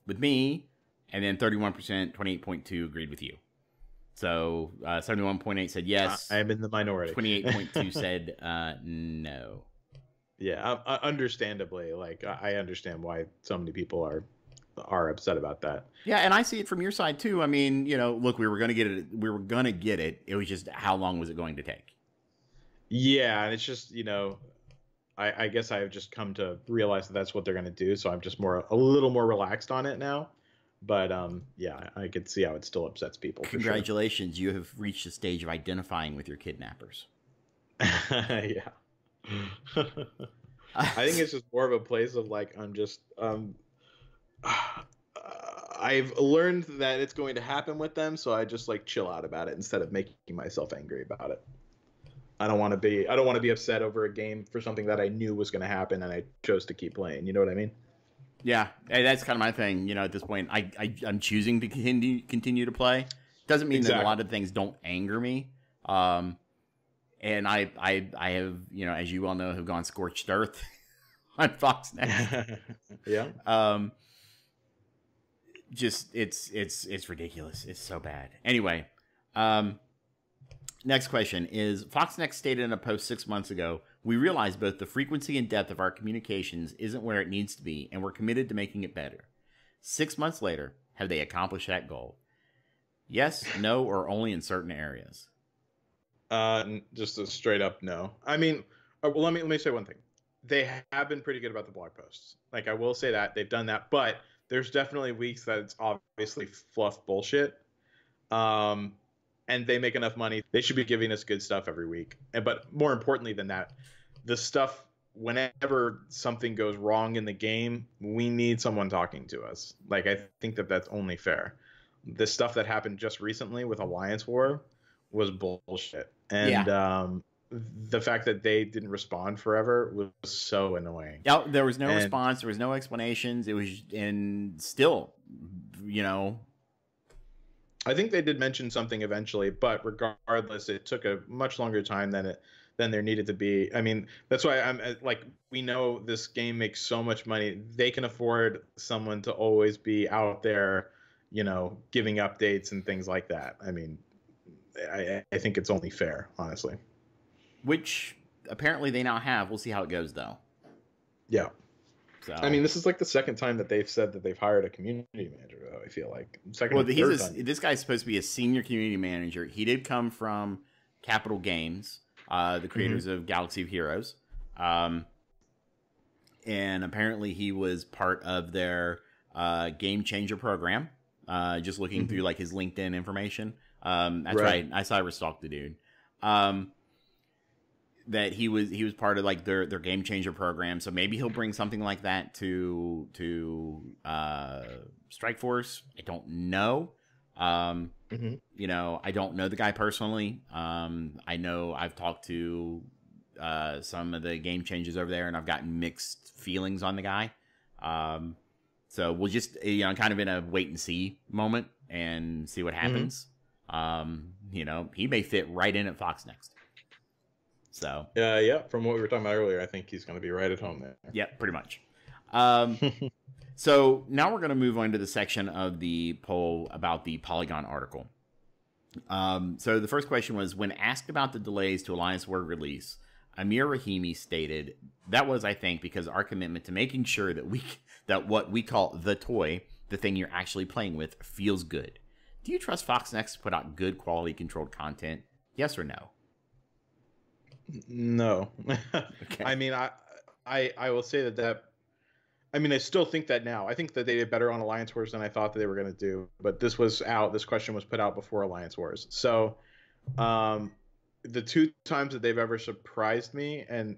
with me, and then 31%, 28.2 agreed with you. So 71.8 said yes. I am in the minority. 28.2 said no. Yeah, understandably, like I understand why so many people are upset about that. Yeah, and I see it from your side too. I mean, you know, look, we were gonna get it. It was just how long was it going to take? Yeah, and it's just, you know, I guess I've just come to realize that that's what they're gonna do, so I'm just a little more relaxed on it now. But yeah, I could see how it still upsets people. Congratulations, you have reached the stage of identifying with your kidnappers. Yeah. I think it's just more of a place of like I'm just I've learned that it's going to happen with them, so I just like chill out about it instead of making myself angry about it. I don't want to be upset over a game for something that I knew was going to happen and I chose to keep playing. You know what I mean? Yeah, that's kind of my thing. You know, at this point, I'm choosing to continue to play. Doesn't mean that a lot of things don't anger me. And I have, you know, as you all know, have gone scorched earth on Fox Next. Yeah. Just it's ridiculous. It's so bad. Anyway, next question is Fox Next stated in a post 6 months ago, we realize both the frequency and depth of our communications isn't where it needs to be, and we're committed to making it better. 6 months later, have they accomplished that goal? Yes, no, or only in certain areas? Just a straight up no. I mean, well, let me say one thing. They have been pretty good about the blog posts. Like, I will say that they've done that, but there's definitely weeks that it's obviously fluff bullshit. And they make enough money. They should be giving us good stuff every week. But more importantly than that, the stuff, whenever something goes wrong in the game, we need someone talking to us. Like, I think that that's only fair. The stuff that happened just recently with Alliance War was bullshit. And the fact that they didn't respond forever was so annoying. Yeah, there was no response. There was no explanations. It was, and still, you know, I think they did mention something eventually, but regardless, it took a much longer time than there needed to be. I mean, that's why I'm like, we know this game makes so much money. They can afford someone to always be out there, you know, giving updates and things like that. I mean, I think it's only fair, honestly. Which apparently they now have. We'll see how it goes, though. Yeah. So, I mean, this is like the second time that they've said that they've hired a community manager, though, I feel like. Well, this guy's supposed to be a senior community manager. He did come from Capital Games, the creators of Galaxy of Heroes. And apparently he was part of their Game Changer program. Just looking through like his LinkedIn information. That's right. I cyberstalked the dude. That he was part of like their Game Changer program. So maybe he'll bring something like that to Strike Force. I don't know. You know, I don't know the guy personally. I know I've talked to some of the Game Changers over there, and I've gotten mixed feelings on the guy. So we'll just, you know, kind of in a wait and see moment and see what happens. You know, he may fit right in at Fox Next. So yeah, from what we were talking about earlier, I think he's going to be right at home there. Yeah, pretty much. So now we're going to move on to the section of the poll about the Polygon article. So the first question was, when asked about the delays to Alliance Word release, Amir Rahimi stated, that was, I think, because our commitment to making sure that what we call the toy, the thing you're actually playing with, feels good. Do you trust Fox Next to put out good quality controlled content? Yes or no? No. Okay. I mean, I will say that I mean, I still think that now. I think that they did better on Alliance Wars than I thought that they were going to do. But this question was put out before Alliance Wars. So the two times that they've ever surprised me and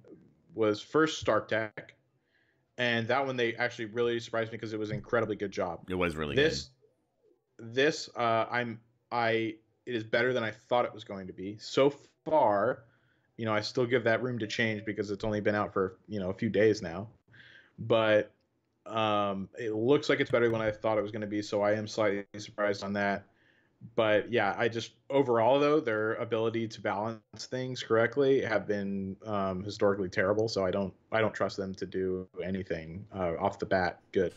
was first Stark Tech. And that one, they actually really surprised me because it was an incredibly good job. It was really good. It is better than I thought it was going to be. So far, you know, I still give that room to change because it's only been out for, you know, a few days now. But it looks like it's better than I thought it was going to be, so I am slightly surprised on that. But yeah, I just overall though, their ability to balance things correctly have been historically terrible. So I don't trust them to do anything off the bat good.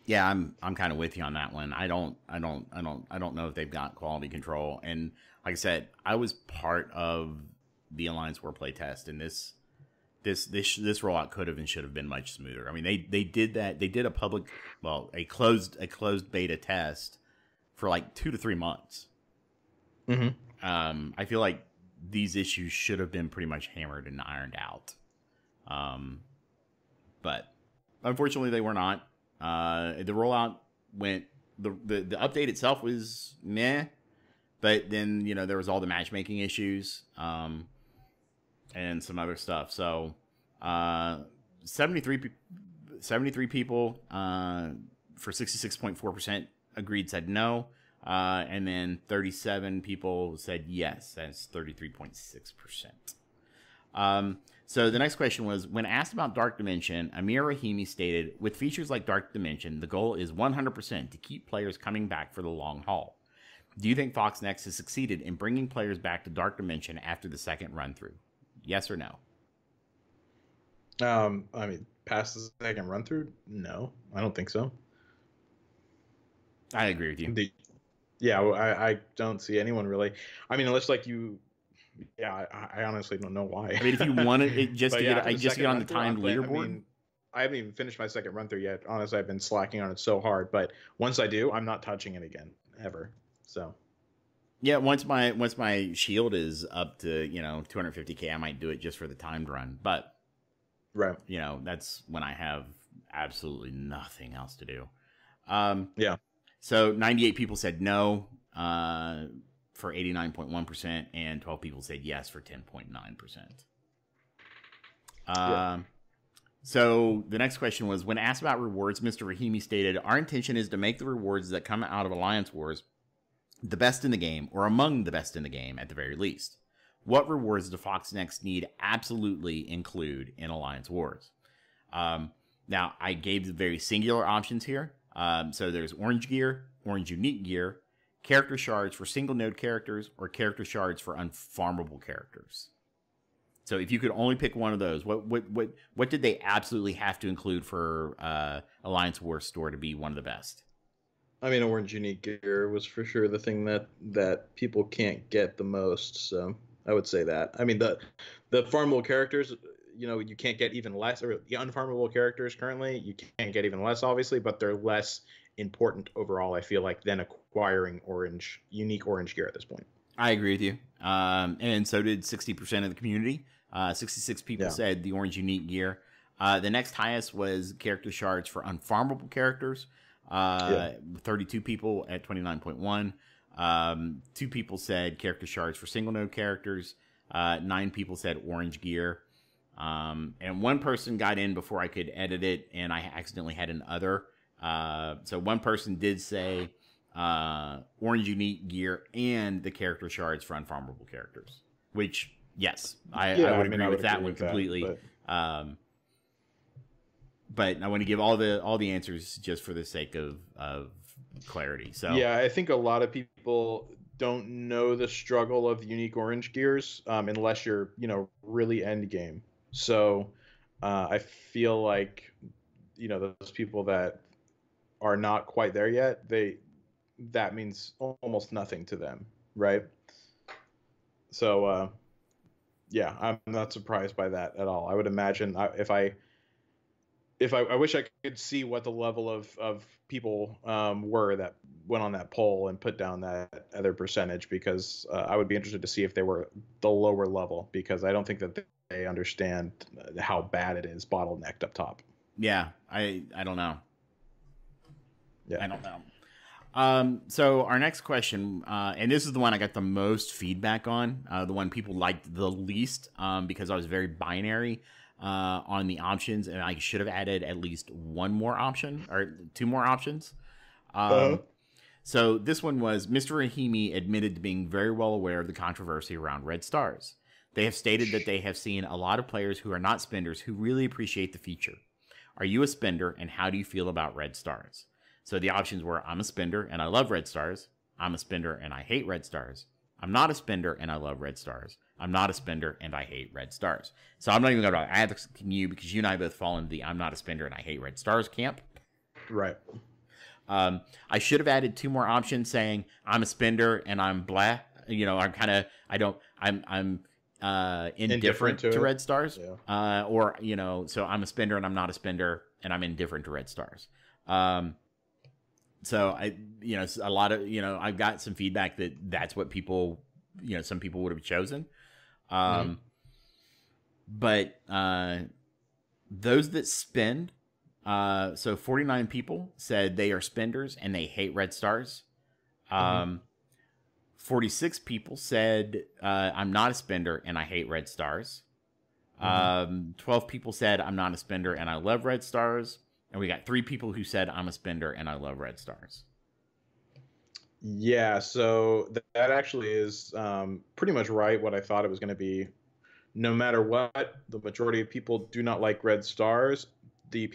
Yeah, I'm kind of with you on that one. I don't know if they've got quality control. And like I said, I was part of the Alliance War play test, and this rollout could have and should have been much smoother. I mean, they did that. They did a closed beta test for like 2 to 3 months. I feel like these issues should have been pretty much hammered and ironed out. But unfortunately, they were not. The rollout went. The update itself was meh, but then, you know, there was all the matchmaking issues. And some other stuff. So 73 people for 66.4% agreed, said no. And then 37 people said yes. That's 33.6%. So the next question was, when asked about Dark Dimension, Amir Rahimi stated, with features like Dark Dimension, the goal is 100% to keep players coming back for the long haul. Do you think Fox Next has succeeded in bringing players back to Dark Dimension after the second run through? Yes or no? I mean, past the second run through, no, I don't think so. I agree with you. I don't see anyone really. I mean, unless like you, I honestly don't know why. I mean, if you wanted it just to get on the timed leaderboard. I mean, I haven't even finished my second run through yet. Honestly, I've been slacking on it so hard. But once I do, I'm not touching it again ever. So. Yeah, once my shield is up to, you know, 250k, I might do it just for the timed run. But, right, you know, that's when I have absolutely nothing else to do. Yeah. So 98 people said no for 89.1%, and 12 people said yes for 10.9%. So the next question was, when asked about rewards, Mr. Rahimi stated, our intention is to make the rewards that come out of Alliance Wars the best in the game, or among the best in the game at the very least. What rewards does Fox Next need absolutely include in Alliance Wars? Now, I gave the very singular options here. So there's orange gear, orange unique gear, character shards for single node characters, or character shards for unfarmable characters. So if you could only pick one of those, what did they absolutely have to include for Alliance Wars store to be one of the best? I mean, orange unique gear was for sure the thing that people can't get the most. So I would say that. I mean, the farmable characters, you know, you can't get even less, or the unfarmable characters currently, you can't get even less, obviously, but they're less important overall, I feel like, than acquiring unique orange gear at this point. I agree with you. And so did 60% of the community. 66 people said the orange unique gear. The next highest was character shards for unfarmable characters. 32 people at 29.1. 2 people said character shards for single node characters. 9 people said orange gear. And 1 person got in before I could edit it, and I accidentally had an other. So 1 person did say orange unique gear and the character shards for unfarmable characters. Which, yes, I would agree with that one completely. But I want to give all the answers just for the sake of clarity. So yeah, I think a lot of people don't know the struggle of unique orange gears unless you're really end game. So I feel like those people that are not quite there yet, that means almost nothing to them, right? So yeah, I'm not surprised by that at all. I would imagine if I wish I could see what the level of people were that went on that poll and put down that other percentage, because I would be interested to see if they were the lower level, because I don't think that they understand how bad it is bottlenecked up top. Yeah, I don't know. Yeah, I don't know. So our next question, and this is the one I got the most feedback on, the one people liked the least, because I was very binary on the options, and I should have added at least 1 more option or 2 more options. So this one was Mr. Rahimi admitted to being very well aware of the controversy around red stars. They have stated that they have seen a lot of players who are not spenders who really appreciate the feature. Are you a spender, and how do you feel about red stars? So the options were, I'm a spender and I love red stars. I'm a spender and I hate red stars. I'm not a spender and I love red stars. I'm not a spender and I hate red stars. So I'm not even going to add you, because you and I both fall into the I'm not a spender and I hate red stars camp. Right. I should have added 2 more options saying I'm a spender and I'm blah. I'm indifferent to red stars. Yeah. So I'm a spender and I'm not a spender and I'm indifferent to red stars. So a lot of, I've got some feedback that that's what people, some people would have chosen. But those that spend, so 49 people said they are spenders and they hate red stars. 46 people said, I'm not a spender and I hate red stars. 12 people said, I'm not a spender and I love red stars. And we got 3 people who said, I'm a spender and I love red stars. Yeah, so that actually is pretty much right what I thought it was going to be. No matter what, the majority of people do not like red stars. The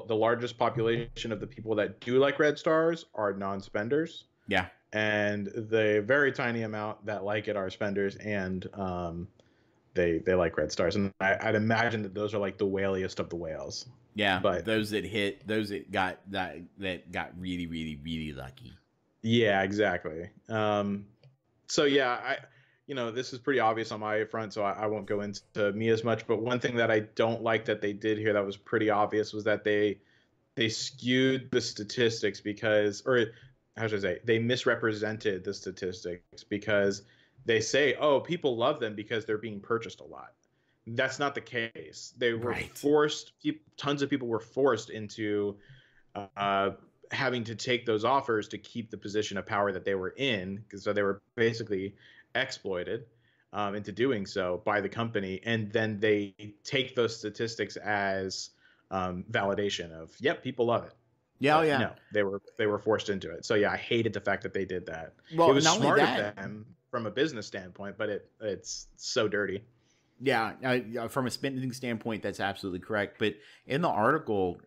largest population of the people that do like red stars are non-spenders. Yeah. And the very tiny amount that like it are spenders, and they like red stars. And I'd imagine that those are like the whaliest of the whales. Yeah, but those that got really, really, really lucky. Yeah, exactly. So yeah, this is pretty obvious on my front, so I won't go into me as much. But one thing that I don't like that they did here that was pretty obvious was that they skewed the statistics, because, or how should I say, they misrepresented the statistics, because they say, oh, people love them because they're being purchased a lot. That's not the case. They were forced. Tons of people were forced into having to take those offers to keep the position of power that they were in, because so they were basically exploited into doing so by the company, and then they take those statistics as validation of, yep, people love it. Yeah, yeah. No, they were forced into it. So yeah, I hated the fact that they did that. Well, it was smart of them from a business standpoint, but it's so dirty. Yeah, from a spending standpoint, that's absolutely correct. But in the article,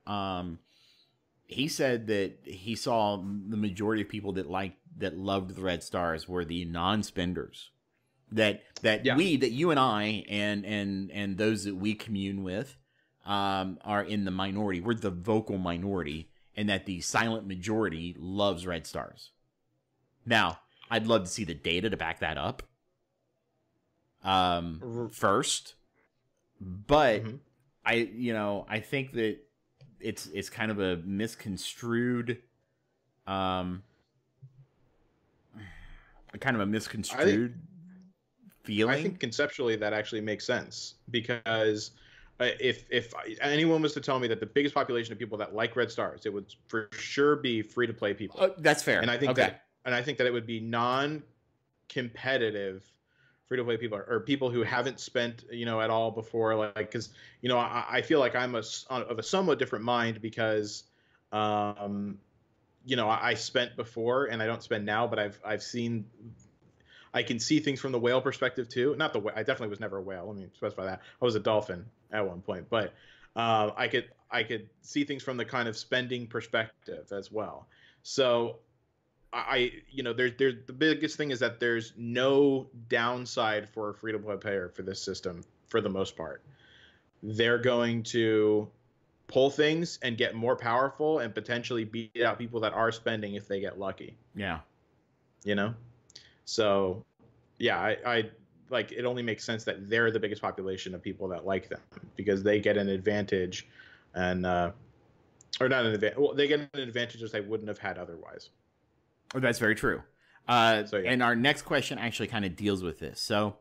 he said that he saw the majority of people that loved the red stars were the non-spenders. That you and I and those that we commune with are in the minority. We're the vocal minority, and that the silent majority loves red stars. Now, I'd love to see the data to back that up. First, but I think that it's kind of a misconstrued. I kind of a misconstrued feeling. I think conceptually that actually makes sense, because if anyone was to tell me that the biggest population of people that like Red Stars, it would for sure be free to play people. That's fair. And I think that it would be non-competitive free to play people, or people who haven't spent, at all before, like, because, I feel like I'm of a somewhat different mind, because I spent before and I don't spend now, but I can see things from the whale perspective too. Not the whale. I definitely was never a whale. Let me specify that. I was a dolphin at one point, but I could see things from the kind of spending perspective as well. So there's the biggest thing is that there's no downside for a free to play player for this system for the most part. They're going to pull things and get more powerful and potentially beat out people that are spending if they get lucky. Yeah. So, yeah, I like, it only makes sense that they're the biggest population of people that like them, because they get an advantage, and or not an advantage. Well, they get an advantage as they wouldn't have had otherwise. Oh, that's very true. And our next question actually kind of deals with this. So,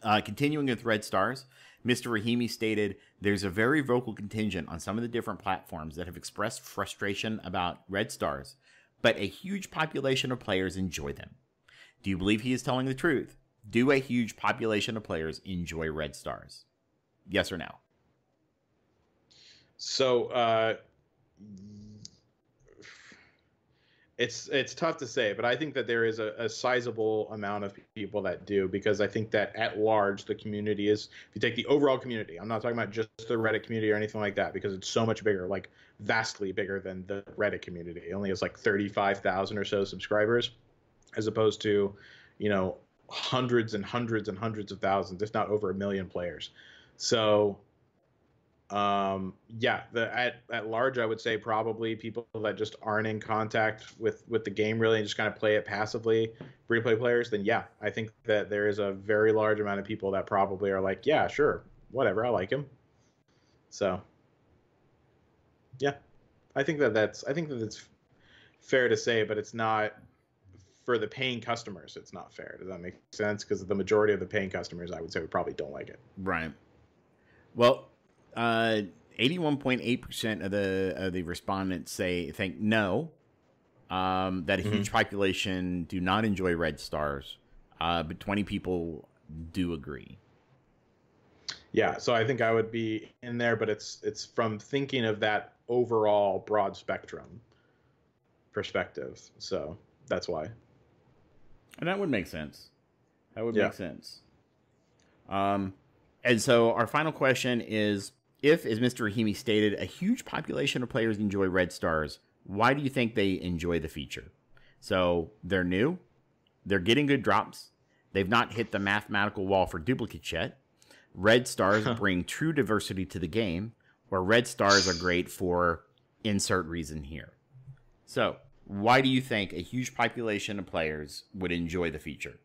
continuing with Red Stars, Mr. Rahimi stated, "There's a very vocal contingent on some of the different platforms that have expressed frustration about Red Stars, but a huge population of players enjoy them. Do you believe he is telling the truth? Do a huge population of players enjoy Red Stars? Yes or no?" So it's tough to say, but I think that there is a sizable amount of people that do, because I think that at large the community is, if you take the overall community, I'm not talking about just the Reddit community or anything like that, because it's so much bigger, like vastly bigger than the Reddit community. It only has like 35,000 or so subscribers, as opposed to, hundreds and hundreds and hundreds of thousands, if not over 1 million players. So, at large, I would say probably people that just aren't in contact with the game really, and just kind of play it passively, free to play players. Then yeah, I think that there is a very large amount of people that probably are like, yeah, sure, whatever, I like him. So, yeah, I think that it's fair to say, but it's not. For the paying customers, it's not fair. Does that make sense? Because the majority of the paying customers, I would say, we probably don't like it. Right. Well, 81.8% of the respondents think no, that a huge population do not enjoy Red Stars, but 20 people do agree. Yeah, so I think I would be in there, but it's from thinking of that overall broad spectrum perspective. So that's why. And that would make sense. Make sense. And so our final question is, if, as Mr. Rahimi stated, a huge population of players enjoy Red Stars, why do you think they enjoy the feature? So they're new, they're getting good drops, they've not hit the mathematical wall for duplicates yet, Red Stars bring true diversity to the game, or Red Stars are great for insert reason here. So why do you think a huge population of players would enjoy the feature?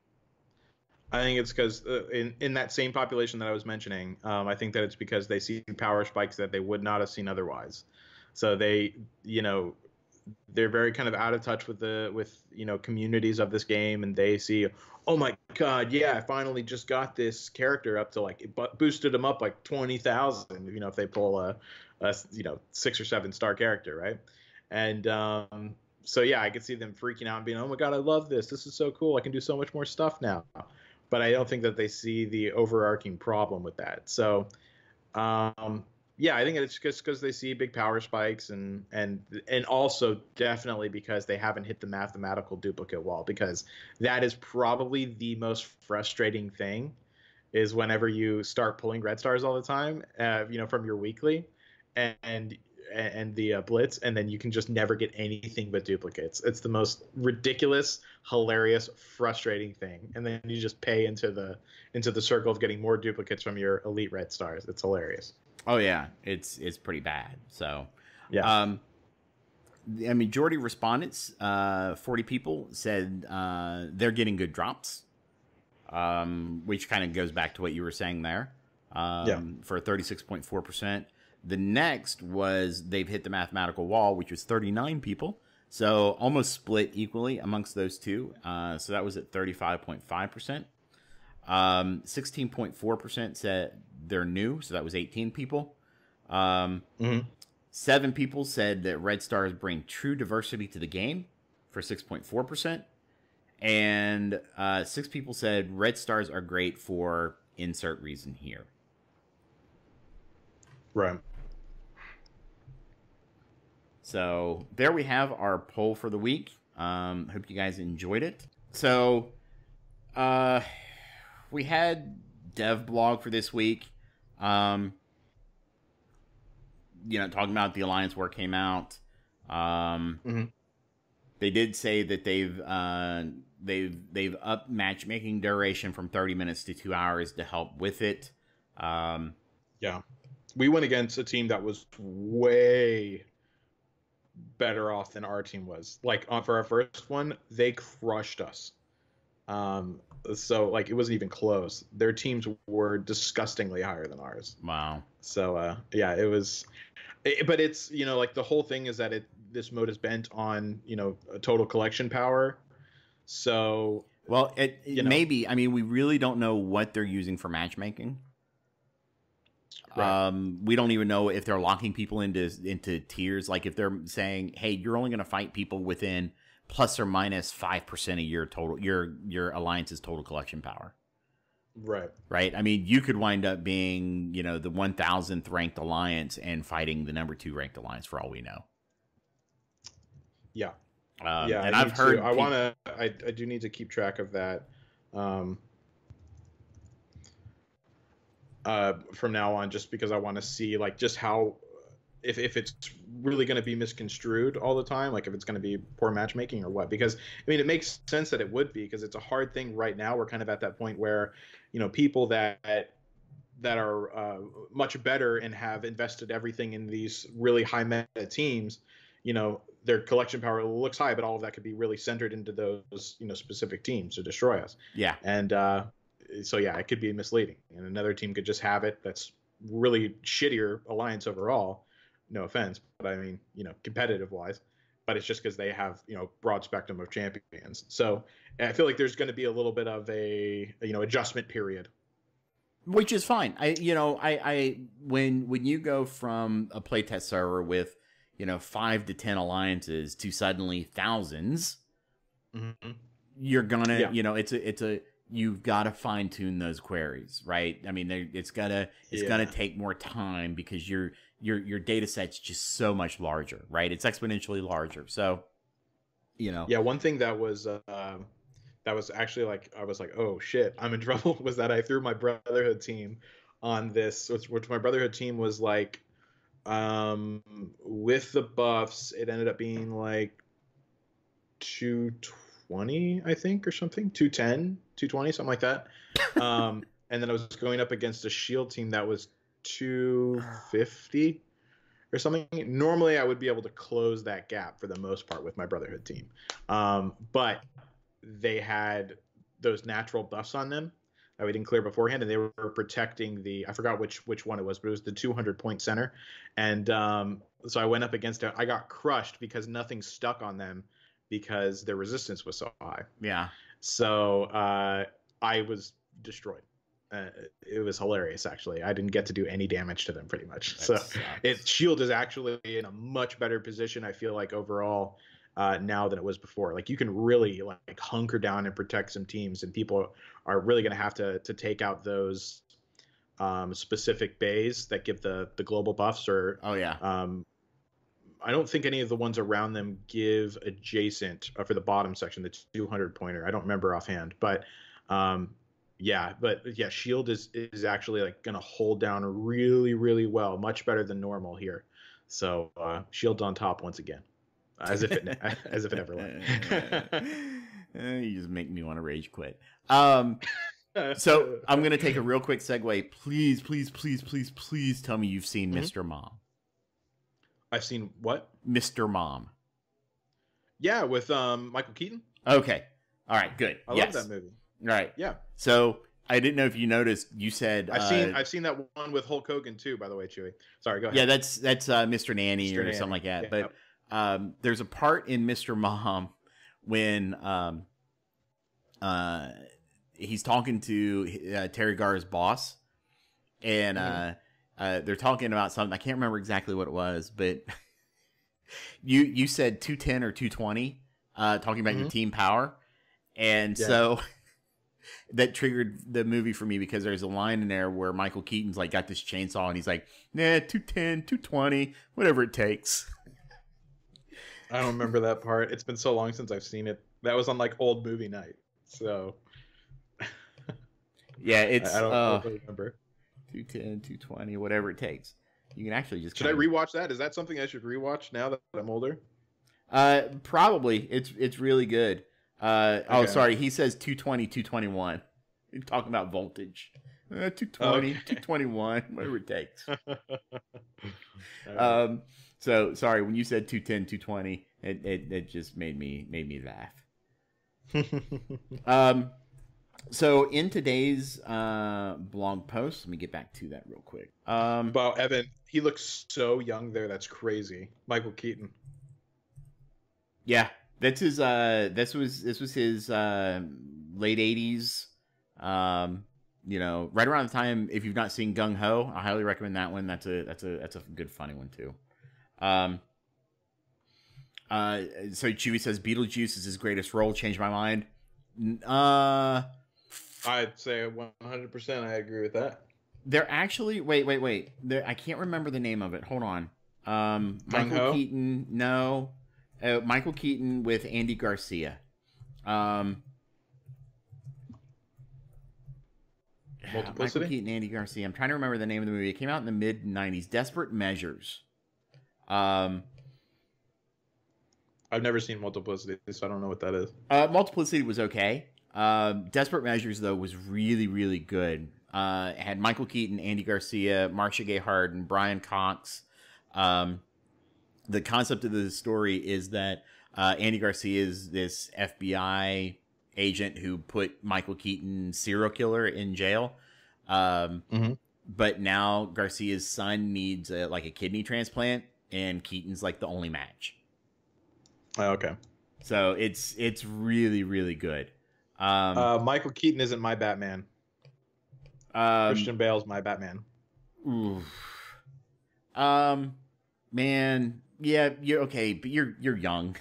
I think it's because in that same population that I was mentioning, I think that it's because they see power spikes that they would not have seen otherwise. So they're very kind of out of touch with communities of this game, and they see, oh my god, yeah, I finally just got this character up to it boosted them up like 20,000. If they pull a 6 or 7 star character, right? And so yeah, I could see them freaking out and being, oh my god, I love this. This is so cool. I can do so much more stuff now. But I don't think that they see the overarching problem with that. So, I think it's just because they see big power spikes, and also definitely because they haven't hit the mathematical duplicate wall, because that is probably the most frustrating thing, is whenever you start pulling Red Stars all the time, from your weekly and the blitz, and then you can just never get anything but duplicates. It's the most ridiculous, hilarious, frustrating thing, and then you just pay into the circle of getting more duplicates from your elite Red Stars. It's hilarious. Oh yeah, it's pretty bad. So yeah, a majority of respondents, 40 people, said they're getting good drops, which kind of goes back to what you were saying there. For 36.4%. The next was they've hit the mathematical wall, which was 39 people. So almost split equally amongst those two. So that was at 35.5%. 16.4% said they're new, so that was 18 people. 7 people said that Red Stars bring true diversity to the game for 6.4%. And 6 people said Red Stars are great for insert reason here. Right. So there we have our poll for the week. Hope you guys enjoyed it. So we had dev blog for this week. Talking about the Alliance War came out. They did say that they've upped matchmaking duration from 30 minutes to 2 hours to help with it. Yeah. We went against a team that was way better off than our team was. Like for our first one, they crushed us. So like it wasn't even close. Their teams were disgustingly higher than ours. Wow. So yeah, it was. But it's like the whole thing is that this mode is bent on a total collection power. So well, maybe. I mean, we really don't know what they're using for matchmaking. Right. We don't even know if they're locking people into tiers. Like if they're saying, "Hey, you're only going to fight people within plus or minus 5% of your total your alliance's total collection power." Right. Right. I mean, you could wind up being the 1,000th ranked alliance and fighting the number 2 ranked alliance for all we know. Yeah. Yeah. And I've heard. I do need to keep track of that. From now on, just because I want to see like just how if it's really going to be misconstrued all the time, like if it's going to be poor matchmaking or what. Because I mean, it makes sense that it would be, because it's a hard thing right now. We're kind of at that point where people that are much better and have invested everything in these really high meta teams, their collection power looks high, but all of that could be really centered into those specific teams to destroy us. Yeah. And so yeah, it could be misleading, and another team could just have it that's really shittier alliance overall. No offense, but I mean, competitive wise, but it's just because they have, broad spectrum of champions. So I feel like there's going to be a little bit of a, adjustment period. Which is fine. When you go from a playtest server with, 5 to 10 alliances to suddenly thousands, you're gonna, you've got to fine tune those queries, right? I mean, it's gonna take more time because your data set's just so much larger, right? It's exponentially larger. So, Yeah, one thing that was actually like, I was like, oh shit, I'm in trouble, was that I threw my Brotherhood team on this, which my Brotherhood team was like, with the buffs, it ended up being like 220, I think, or something, 210, 220, something like that. And then I was going up against a shield team that was 250 or something. Normally I would be able to close that gap for the most part with my Brotherhood team. But they had those natural buffs on them that we didn't clear beforehand, and they were protecting I forgot which one it was, but it was the 200-point center. And so I went up against it. I got crushed because nothing stuck on them because their resistance was so high. Yeah. So I was destroyed. It was hilarious, actually. I didn't get to do any damage to them, pretty much. So Shield is actually in a much better position, I feel like, overall now than it was before. Like, you can really like hunker down and protect some teams, and people are really going to have to take out those specific bays that give the global buffs. Or I don't think any of the ones around them give adjacent for the bottom section, the 200 pointer. I don't remember offhand, but Shield is actually like going to hold down really, really well, much better than normal here. So Shield's on top once again, as if it never left. You just make me want to rage quit. So I'm going to take a real quick segue. Please, please, please, please, please tell me you've seen Mr. Mom. I've seen what? Mr. Mom. Yeah, with Michael Keaton. Okay. All right, good. I love that movie. All right. Yeah. So I didn't know if you noticed, you said I've seen that one with Hulk Hogan too, by the way, Chewy. Sorry, go ahead. Yeah, that's Mr. Nanny or something like that. Yeah. there's a part in Mr. Mom when he's talking to Terry Garr's boss, and they're talking about something. I can't remember exactly what it was, but you said 210 or 220, talking about your team power, and so that triggered the movie for me because there's a line in there where Michael Keaton's like got this chainsaw and he's like, nah, 210, 220, whatever it takes. I don't remember that part. It's been so long since I've seen it. That was on like old movie night. So yeah, it's I don't really remember. 210, 220, whatever it takes. You can actually just Should I rewatch that? Is that something I should rewatch now that I'm older? Probably. It's really good. Okay. Oh, sorry. He says 220, 221. You're talking about voltage. 220, 221, whatever it takes. Right. So sorry, when you said 210, 220, it just made me laugh. So in today's blog post, let me get back to that real quick. Wow, Evan, he looks so young there. That's crazy. Michael Keaton. Yeah, that's his. This was his late 80s. Right around the time. If you've not seen Gung Ho, I highly recommend that one. That's a good funny one too. So Chewie says Beetlejuice is his greatest role. Changed my mind. I'd say 100%. I agree with that. They're actually wait. I can't remember the name of it. Hold on. Michael Keaton. No, Michael Keaton with Andy Garcia. Multiplicity? Michael Keaton, Andy Garcia. I'm trying to remember the name of the movie. It came out in the mid '90s. Desperate Measures. I've never seen Multiplicity, so I don't know what that is. Multiplicity was okay. Desperate Measures, though, was really, really good. It had Michael Keaton, Andy Garcia, Marcia Gay Harden, Brian Cox. The concept of the story is that Andy Garcia is this FBI agent who put Michael Keaton, serial killer, in jail. But now Garcia's son needs a kidney transplant, and Keaton's like the only match. Oh, okay. So it's really, really good. Michael Keaton isn't my Batman. Christian Bale's my Batman. Oof. Man, yeah, you're okay, but you're young.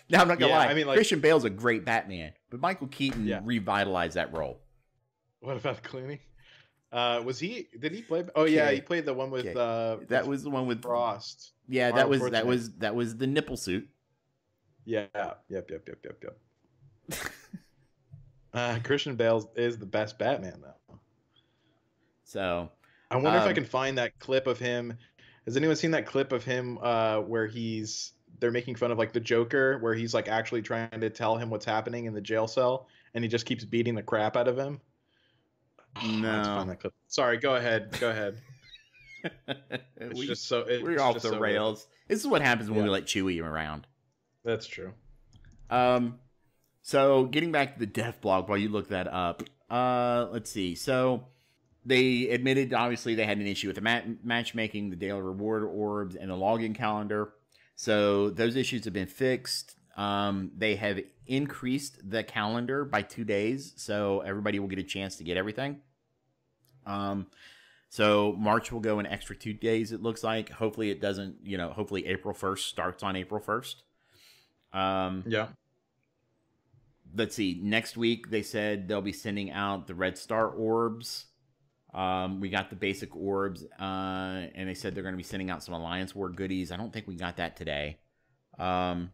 Now I'm not gonna lie. I mean, Christian Bale's a great Batman, but Michael Keaton revitalized that role. What about Clooney? Did he play? Oh yeah, he played the one with. That was the one with Frost. Yeah, that was the nipple suit. Yeah. Yep. Christian Bale is the best Batman though. So I wonder if I can find that clip of him. Has anyone seen that clip of him where they're making fun of like the Joker, where he's like actually trying to tell him what's happening in the jail cell, and he just keeps beating the crap out of him? No. Let's find that clip. Sorry, go ahead. We're off the rails. This is what happens when we let Chewie around. That's true. So getting back to the death blog while you look that up, let's see. So they admitted, obviously, they had an issue with the matchmaking, the daily reward orbs, and the login calendar. So those issues have been fixed. They have increased the calendar by 2 days, so everybody will get a chance to get everything. So March will go an extra 2 days, it looks like. Hopefully it doesn't, hopefully April 1st starts on April 1st. Yeah. Let's see. Next week, they said they'll be sending out the Red Star orbs. We got the basic orbs, and they said they're going to be sending out some Alliance War goodies. I don't think we got that today. Let's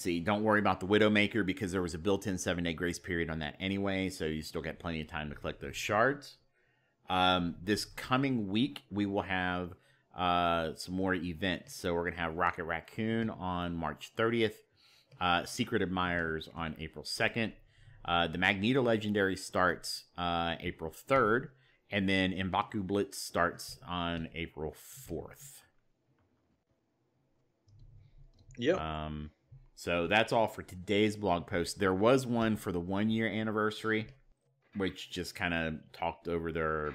see. Don't worry about the Widowmaker because there was a built-in 7-day grace period on that anyway, so you still got plenty of time to collect those shards. This coming week, we will have some more events. So we're going to have Rocket Raccoon on March 30th, Secret Admirers on April 2nd. The Magneto Legendary starts April 3rd, and then M'Baku Blitz starts on April 4th. Yep. So that's all for today's blog post. There was one for the 1-year anniversary, which just kind of talked over their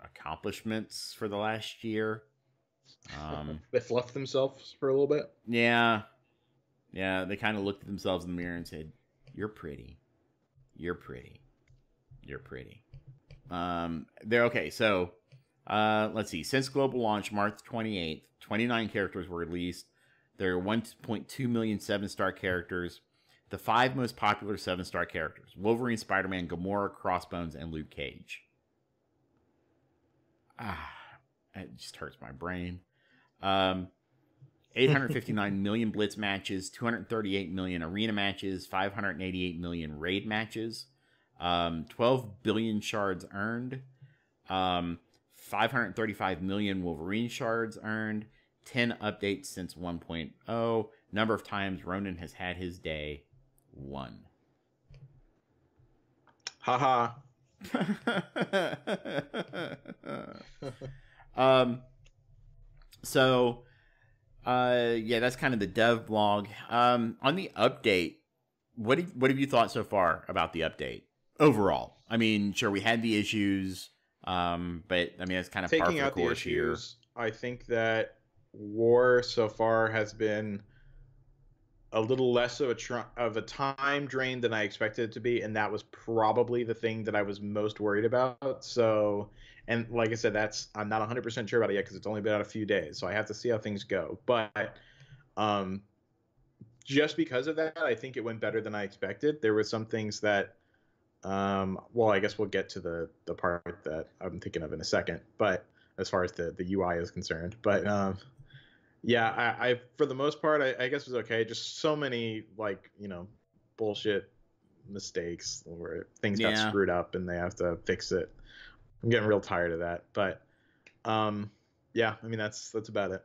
accomplishments for the last year. They fluffed themselves for a little bit. Yeah. They kind of looked at themselves in the mirror and said, "You're pretty. You're pretty. You're pretty." They're okay. So, let's see. Since global launch, March 28th, 29 characters were released. There are 1.2 million 7-star characters. The 5 most popular 7-star characters: Wolverine, Spider-Man, Gamora, Crossbones, and Luke Cage. It just hurts my brain. 859 million Blitz matches, 238 million arena matches, 588 million raid matches, 12 billion shards earned, 535 million Wolverine shards earned, 10 updates since 1.0, number of times Ronan has had his day, 1. Haha. So, yeah, that's kind of the dev blog. On the update, what have you thought so far about the update overall? I mean, sure, we had the issues, but I mean, it's kind of par Taking for the out the course here. issues, I think that War so far has been a little less of a time drain than I expected it to be, and that was probably the thing that I was most worried about. So, and like I said, I'm not 100% sure about it yet because it's only been out a few days, so I have to see how things go. But just because of that, I think it went better than I expected. There were some things that, well, I guess we'll get to the part that I'm thinking of in a second. But as far as the UI is concerned, but yeah, I for the most part, I guess it was okay. Just so many bullshit mistakes where things got screwed up and they have to fix it. I'm getting real tired of that, but yeah, I mean that's about it.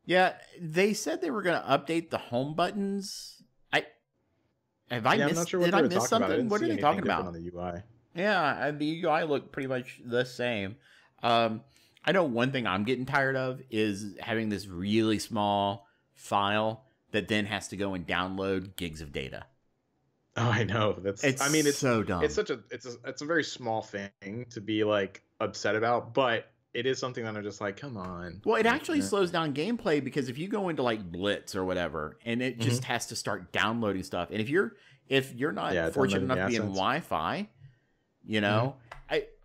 Yeah, they said they were going to update the home buttons. I'm not sure what did I miss something? What are they talking about on the UI? Yeah, the UI looked pretty much the same. I know one thing I'm getting tired of is having this really small file that then has to go and download gigs of data. Oh, I know. It's so dumb. It's a very small thing to be like upset about, but it is something that I'm just like, come on. Well, it actually slows down gameplay because if you go into like Blitz or whatever, and it just has to start downloading stuff, and if you're not fortunate enough to be in Wi-Fi, you know,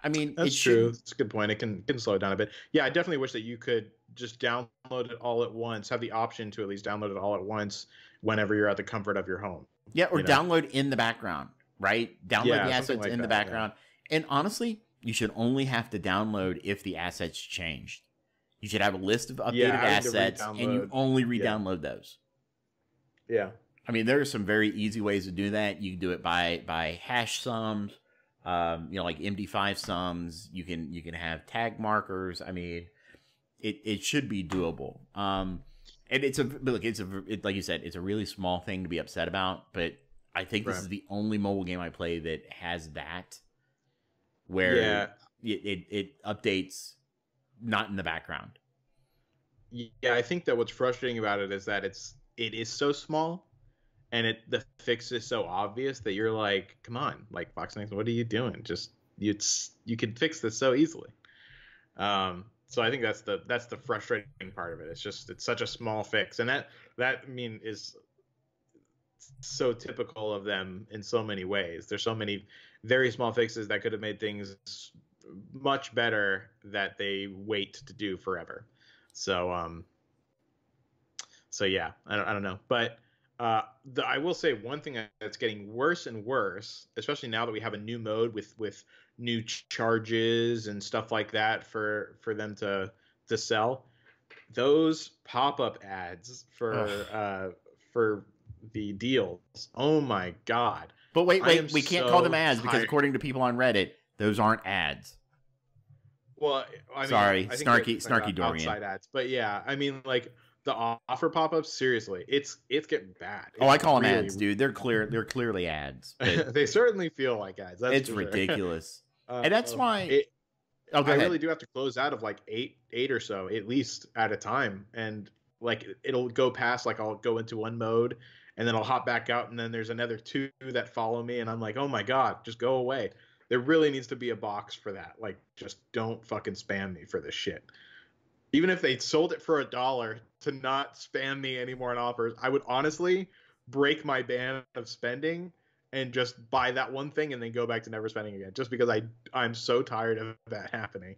I mean, that's true. It's a good point. It can slow it down a bit. Yeah, I definitely wish that you could just download it all at once. Have the option to at least download it all at once whenever you're at the comfort of your home. Yeah, or download in the background, right? Download the assets in the background. Yeah. And honestly, you should only have to download if the assets changed. You should have a list of updated assets, and you only re-download those. Yeah. I mean, there are some very easy ways to do that. You can do it by hash sums. Like MD5 sums, you can have tag markers. I mean, it should be doable. And like you said, it's a really small thing to be upset about, but I think this is the only mobile game I play that has that, where it updates not in the background. Yeah, I think that what's frustrating about it is that it is so small. And the fix is so obvious that you're like, come on, like Fox Next, what are you doing? Just you could fix this so easily. So I think that's the frustrating part of it. It's such a small fix, and that I mean is so typical of them in so many ways. There's so many very small fixes that could have made things much better that they wait to do forever. So yeah, I don't know, but. I will say one thing that's getting worse and worse, especially now that we have a new mode with new charges and stuff like that for them to sell. Those pop-up ads for the deals. Oh my god! But wait, we can't call them ads because according to people on Reddit, those aren't ads. Well, I mean, sorry, I think snarky Dorian. Outside ads, but yeah, I mean like. The offer pop-ups, seriously, it's getting bad. I call them ads, dude. They're clearly ads. They certainly feel like ads. It's ridiculous, and that's why I really do have to close out of like eight or so at least at a time, and like it'll go past like I'll go into one mode, and then I'll hop back out, and then there's another 2 that follow me, and I'm like, oh my god, just go away. There really needs to be a box for that. Like, just don't fucking spam me for this shit. Even if they sold it for $1 to not spam me anymore in offers, I would honestly break my ban of spending and just buy that one thing and then go back to never spending again. Just because I'm so tired of that happening.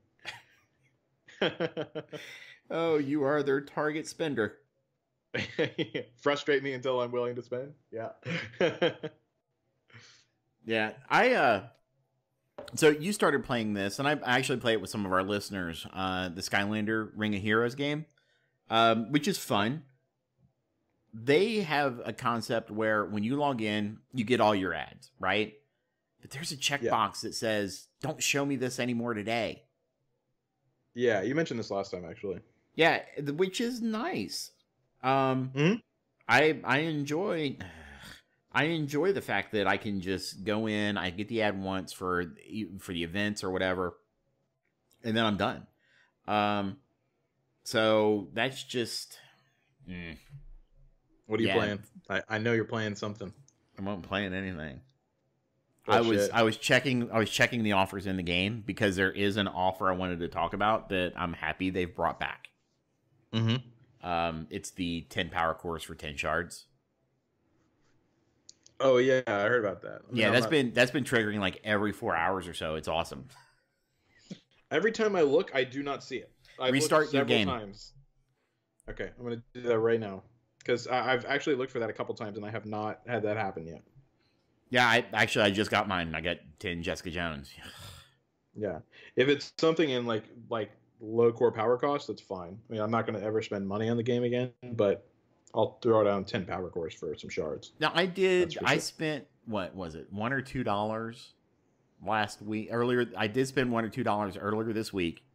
Oh, you are their target spender. Frustrate me until I'm willing to spend. Yeah. Yeah. So you started playing this, and I actually play it with some of our listeners, the Skylander Ring of Heroes game, which is fun. They have a concept where when you log in, you get all your ads, right? But there's a checkbox that says, don't show me this anymore today. Yeah, you mentioned this last time, actually. Yeah, which is nice. I enjoy the fact that I can just go in, I get the ad once for the events or whatever, and then I'm done. So that's just. What are you playing? I know you're playing something. I'm not playing anything. Oh, I was checking the offers in the game because there is an offer I wanted to talk about that I'm happy they've brought back. It's the 10 power cores for 10 shards. Oh yeah, I heard about that. That's been triggering like every 4 hours or so. It's awesome. Every time I look, I do not see it. I've Restart your game. Times. Okay, I'm gonna do that right now because I've actually looked for that a couple times and I have not had that happen yet. Yeah, I just got mine. I got 10 Jessica Jones. Yeah, if it's something in like low core power cost, that's fine. I mean, I'm not gonna ever spend money on the game again, but I'll throw down 10 power cores for some shards. Now I spent, what was it, $1 or $2 last week? I did spend $1 or $2 earlier this week.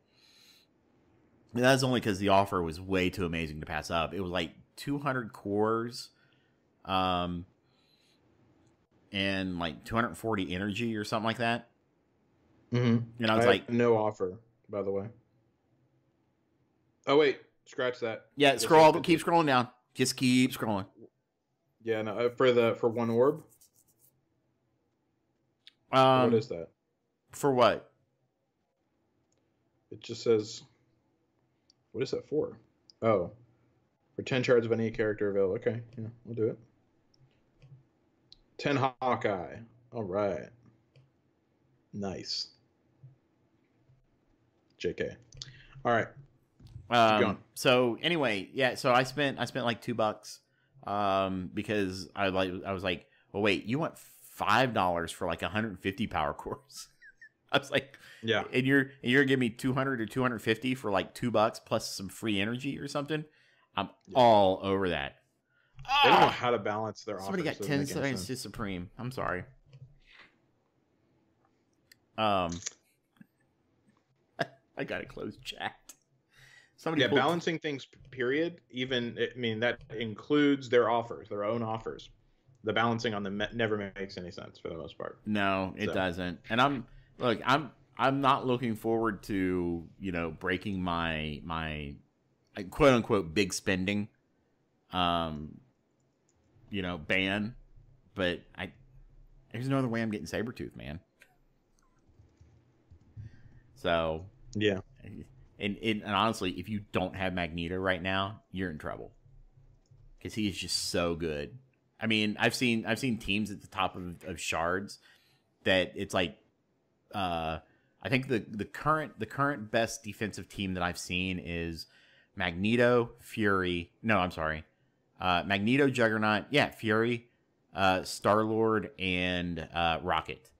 And that's only because the offer was way too amazing to pass up. It was like 200 cores, and like 240 energy or something like that. Mm-hmm. And I was like, no offer, by the way. Oh wait, scratch that. Yeah, keep scrolling down. Just keep scrolling. Yeah, no, for one orb. What is that? For what? It just says. What is that for? Oh, for 10 shards of any character available. Okay, yeah, we'll do it. 10 Hawkeye. All right. Nice. JK. All right. So anyway, yeah. So I spent like $2, because I was like, well, wait, you want $5 for like 150 power cores? I was like, yeah. And you're giving me 200 or 250 for like $2 plus some free energy or something. I'm all over that. They don't know how to balance their offers. Somebody got 10 seconds to Supreme. I'm sorry. I gotta close chat. Balancing things, period. Even, I mean, that includes their offers, their own offers. The balancing on them never makes any sense for the most part. No, it doesn't. And I'm not looking forward to, breaking my quote unquote big spending, ban. But there's no other way I'm getting Sabretooth, man. So yeah. And honestly, if you don't have Magneto right now, you're in trouble because he is just so good. I mean, I've seen teams at the top of shards that it's like, I think the current best defensive team that I've seen is Magneto, Fury. No, I'm sorry, Magneto, Juggernaut, Fury, Star-Lord, and Rocket.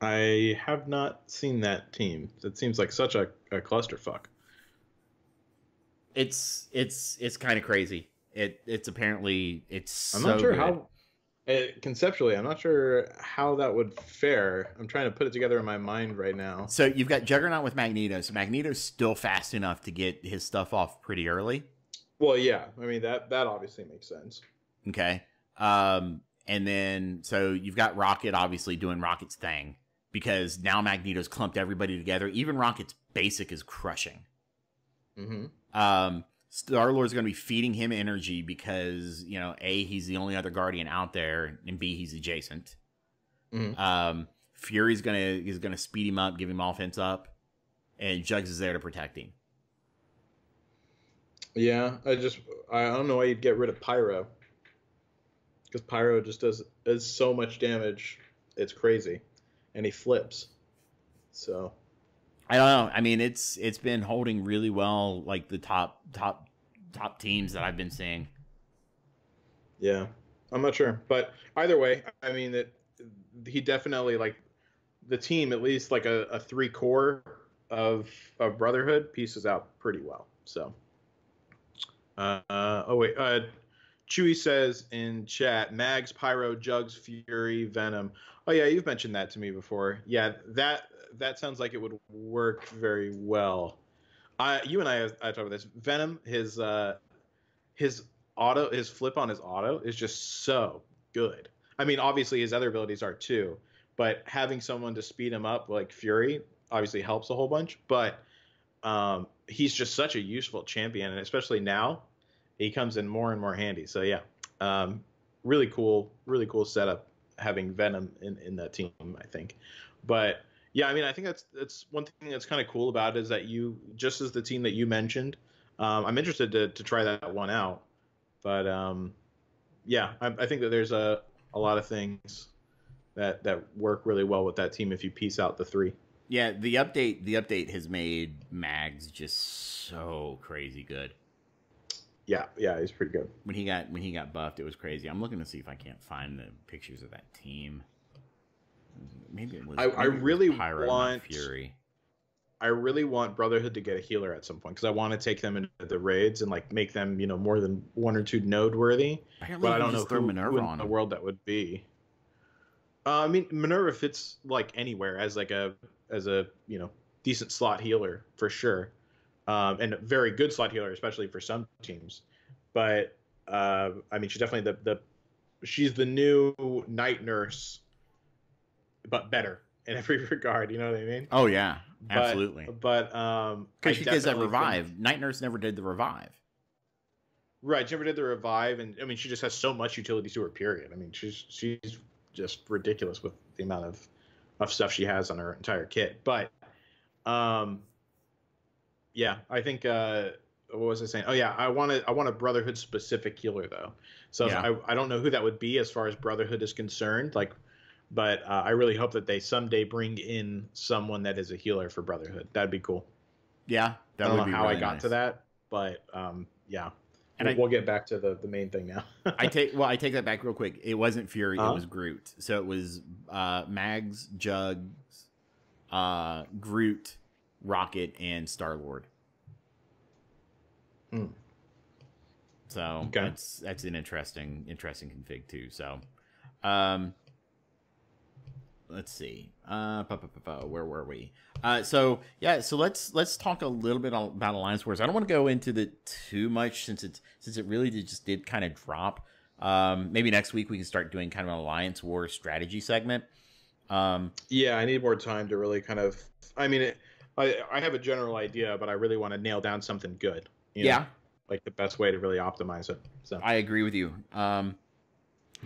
I have not seen that team. It seems like such a clusterfuck. It's kind of crazy. It's apparently it's. I'm not sure how. Conceptually, I'm not sure how that would fare. I'm trying to put it together in my mind right now. So you've got Juggernaut with Magneto. So Magneto's still fast enough to get his stuff off pretty early. Well, yeah. I mean that obviously makes sense. Okay. And then so you've got Rocket obviously doing Rocket's thing. Because now Magneto's clumped everybody together. Even Rocket's basic is crushing. Mm-hmm. Star-Lord's going to be feeding him energy because, A, he's the only other Guardian out there, and B, he's adjacent. Mm-hmm. Fury's gonna speed him up, give him offense up, and Jugs is there to protect him. Yeah, I don't know why you'd get rid of Pyro, because Pyro just does so much damage. It's crazy, and he flips. So I don't know. I mean, it's been holding really well, like the top teams that I've been seeing. Yeah, I'm not sure, but either way, I mean that he definitely, like, the team, at least like a 3 core of Brotherhood, pieces out pretty well. So, Chewy says in chat, Mags, Pyro, Jugs, Fury, Venom. Oh yeah, you've mentioned that to me before. Yeah, that sounds like it would work very well. You and I talked about this. Venom, his flip on his auto is just so good. I mean, obviously his other abilities are too, but having someone to speed him up like Fury obviously helps a whole bunch. But he's just such a useful champion, and especially now, he comes in more and more handy. So yeah, really cool setup having Venom in that team, I think. But yeah, I mean, I think that's one thing that's kind of cool about it, is that you, just as the team that you mentioned, I'm interested to try that one out. But yeah, I think that there's a lot of things that work really well with that team if you piece out the 3. Yeah, the update has made Mags just so crazy good. Yeah, he's pretty good. When he got buffed, it was crazy. I'm looking to see if I can't find the pictures of that team. Maybe it was. I really Pyro, want Fury. I really want Brotherhood to get a healer at some point, because I want to take them into the raids and like make them, more than 1 or 2 node worthy. But I don't know who in the world that would be. I mean, Minerva fits like anywhere as a decent slot healer for sure, and a very good slot healer, especially for some teams. But I mean, she's definitely she's the new night nurse, but better in every regard. You know what I mean? Oh yeah, absolutely. But because she does that revive. Night Nurse never did the revive. Right, she never did the revive, and I mean, she just has so much utility to her. Period. I mean, she's just ridiculous with the amount of stuff she has on her entire kit. But yeah, I think what was I saying? Oh yeah, I want a Brotherhood specific healer though. So yeah. I don't know who that would be as far as Brotherhood is concerned. But I really hope that they someday bring in someone that is a healer for Brotherhood. That'd be cool. Yeah, I don't know how I got to that, but yeah. And we'll get back to the main thing now. I take that back real quick. It wasn't Fury, it was Groot. So it was Mags, Jugs, Groot, Rocket, and Star-Lord. So that's an interesting config too. So let's see. Where were we? So let's talk a little bit about Alliance Wars. I don't want to go into the too much since it really did kind of drop. Maybe next week we can start doing kind of an Alliance Wars strategy segment. Yeah, I need more time to really kind of. I mean, I have a general idea, but I really want to nail down something good. You know? Like the best way to really optimize it. So I agree with you.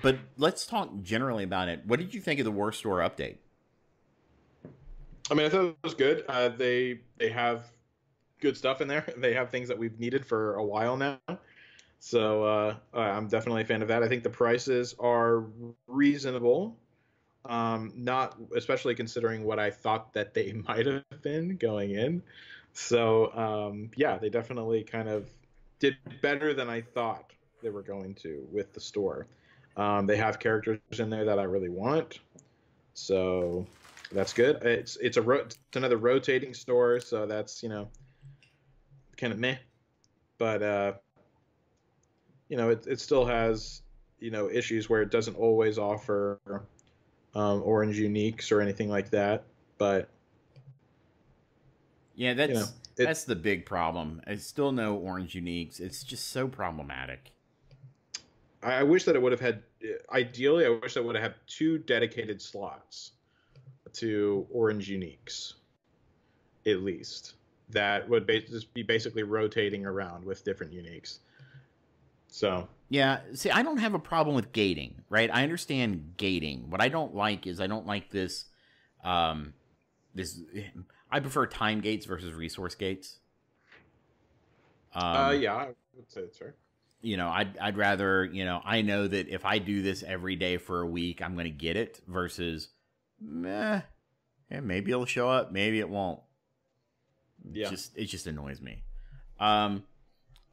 But let's talk generally about it. What did you think of the War Store update? I mean, I thought it was good. They have good stuff in there. They have things that we've needed for a while now. So I'm definitely a fan of that. I think the prices are reasonable, not especially considering what I thought that they might have been going in. So yeah, they definitely kind of did better than I thought they were going to with the store. They have characters in there that I really want, so that's good. It's another rotating store, so that's kind of meh, but it still has issues where it doesn't always offer orange uniques or anything like that. But yeah, that's the big problem. It's still no orange uniques. It's just so problematic. I wish that it would have had. Ideally, I wish that it would have 2 dedicated slots to orange uniques, at least. That would just be basically rotating around with different uniques. So yeah, see, I don't have a problem with gating, right? I understand gating. What I don't like is I don't like this this I prefer time gates versus resource gates. Yeah, I would say that's fair. You know, I'd rather, you know, I know that if I do this every day for a week, I'm going to get it versus, yeah, maybe it'll show up, maybe it won't. Yeah. It just annoys me.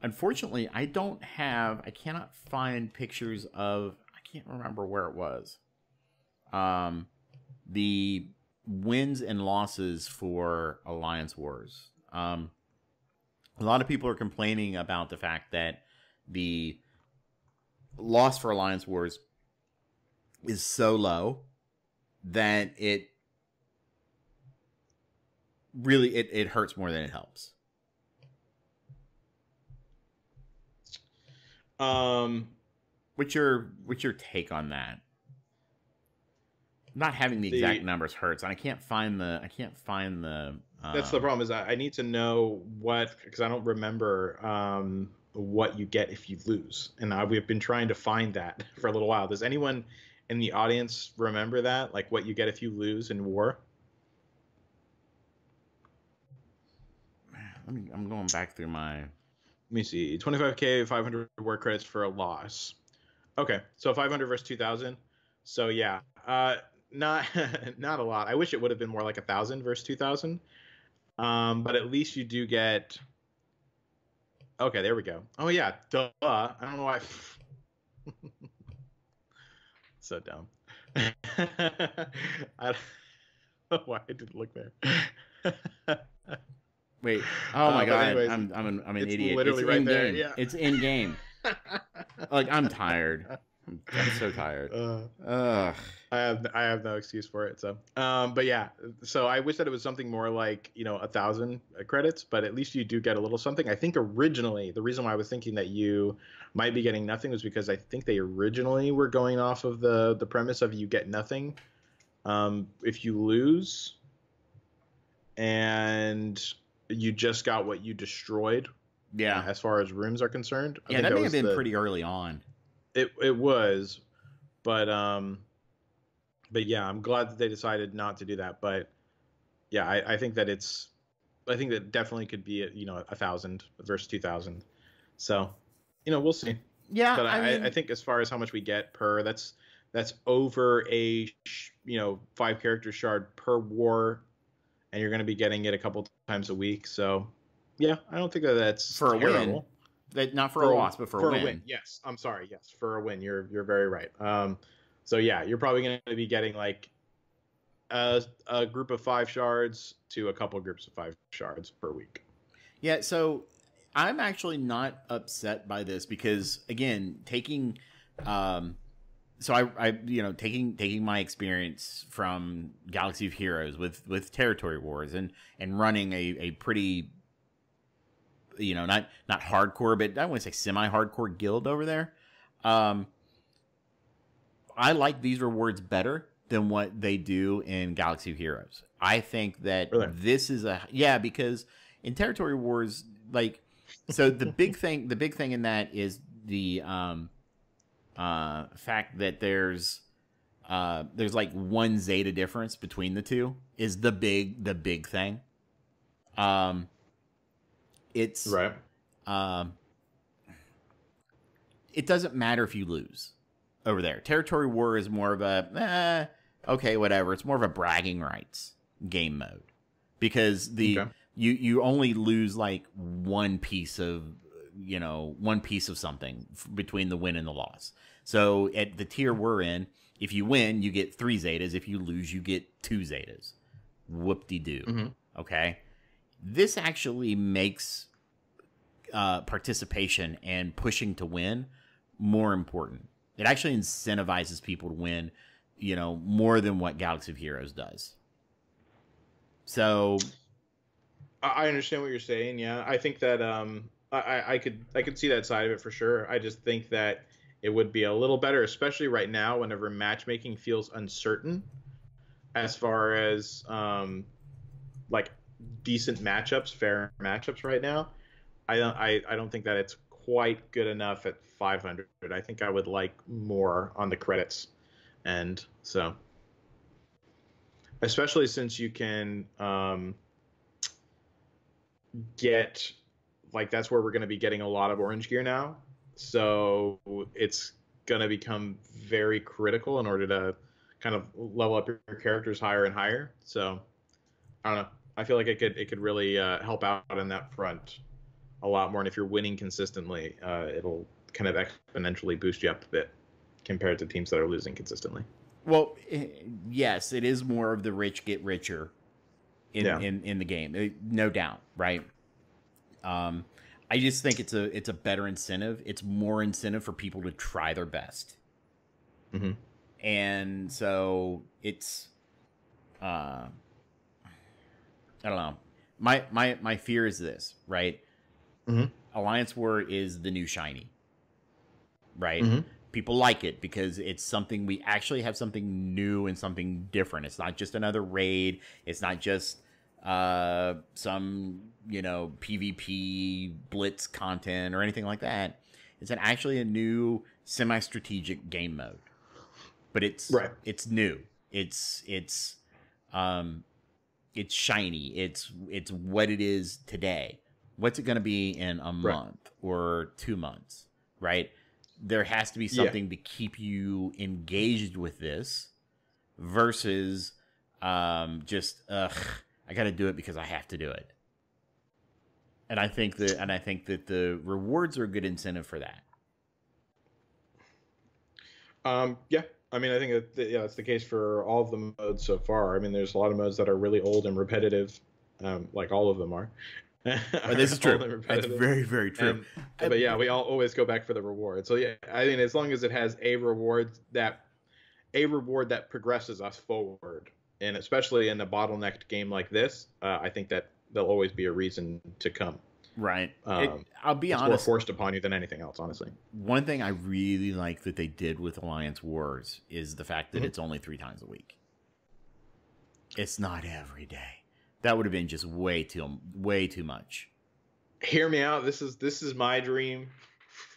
Unfortunately, I cannot find pictures of, I can't remember where it was. The wins and losses for Alliance Wars. A lot of people are complaining about the fact that the loss for Alliance Wars is so low that it really it hurts more than it helps. What's your take on that? Not having the exact numbers hurts, and I can't find the that's the problem, is I need to know what, because I don't remember what you get if you lose, and we've been trying to find that for a little while. Does anyone in the audience remember that, like what you get if you lose in war? I'm going back through my. Let me see. 25k, 500 war credits for a loss. Okay, so 500 versus 2,000. So yeah, not a lot. I wish it would have been more like 1,000 versus 2,000. But at least you do get. Okay, there we go. Oh yeah, duh. I don't know why. So dumb. I don't know why I didn't look there. Wait. Oh my god. Anyways, I'm an idiot. Literally it's right in there. game. Yeah. It's in game. Like, I'm tired. I'm so tired. I have no excuse for it. So, but yeah. So I wish that it was something more like, 1,000 credits, but at least you do get a little something. I think originally the reason why I was thinking that you might be getting nothing was because I think they originally were going off of the premise of you get nothing if you lose, and you just got what you destroyed. Yeah. As far as rooms are concerned. Yeah, that may have been pretty early on. It was, but yeah, I'm glad that they decided not to do that. But yeah, I think that definitely could be 1,000 versus 2,000. So, we'll see. Yeah, but I think as far as how much we get per, that's over a 5 character shard per war, and you're going to be getting it a couple times a week. So yeah, I don't think that's for terrible. A win. Not for a loss, but for a win. Yes, I'm sorry. Yes, for a win. You're very right. So yeah, you're probably going to be getting like a group of 5 shards to a couple groups of 5 shards per week. Yeah, so I'm actually not upset by this because, again, taking taking my experience from Galaxy of Heroes with Territory Wars and running a pretty, not hardcore, but I want to say semi-hardcore guild over there. I like these rewards better than what they do in Galaxy of Heroes. I think that this is because in Territory Wars, like, so the big thing in that is the fact that there's like 1 Zeta difference between the two is the big thing. It's right. It doesn't matter if you lose over there. Territory War is more of a okay, whatever. It's more of a bragging rights game mode because you only lose like one piece of something between the win and the loss. So at the tier we're in, if you win, you get 3 Zetas. If you lose, you get 2 Zetas. Whoop-de-doo. Mm-hmm. Okay? This actually makes participation and pushing to win more important. It actually incentivizes people to win, more than what Galaxy of Heroes does. So I understand what you're saying. Yeah, I think that I could see that side of it for sure. I just think that it would be a little better, especially right now, whenever matchmaking feels uncertain, as far as like decent matchups, fair matchups right now. I don't think that it's quite good enough at 500. I think I would like more on the credits, and so especially since you can get, like, that's where we're going to be getting a lot of orange gear now. So it's going to become very critical in order to kind of level up your characters higher and higher. So I don't know. I feel like it could really help out in that front a lot more. And if you're winning consistently, it'll kind of exponentially boost you up a bit compared to teams that are losing consistently. Well, yes, it is more of the rich get richer in the game, no doubt, right? I just think it's a better incentive. It's more incentive for people to try their best, and so it's I don't know. My fear is this, right? Alliance War is the new shiny, right? People like it because it's something, we actually have something new and something different. It's not just another raid. It's not just some, PvP blitz content or anything like that. It's actually a new semi-strategic game mode. But it's new. It's shiny. It's what it is today. What's it going to be in a month or 2 months, right? There has to be something to keep you engaged with this versus I got to do it because I have to do it. And I think that the rewards are a good incentive for that. Yeah. I mean, I think that's the case for all of the modes so far. I mean, there's a lot of modes that are really old and repetitive, like all of them are. This is true. That's very, very true. But yeah, we all always go back for the reward. So yeah, I mean, as long as it has a reward that progresses us forward, and especially in a bottlenecked game like this, I think that there'll always be a reason to come. Right. I'll be honest. It's more forced upon you than anything else, honestly. One thing I really like that they did with Alliance Wars is the fact that it's only 3 times a week. It's not every day. That would have been just way too much. Hear me out. This is my dream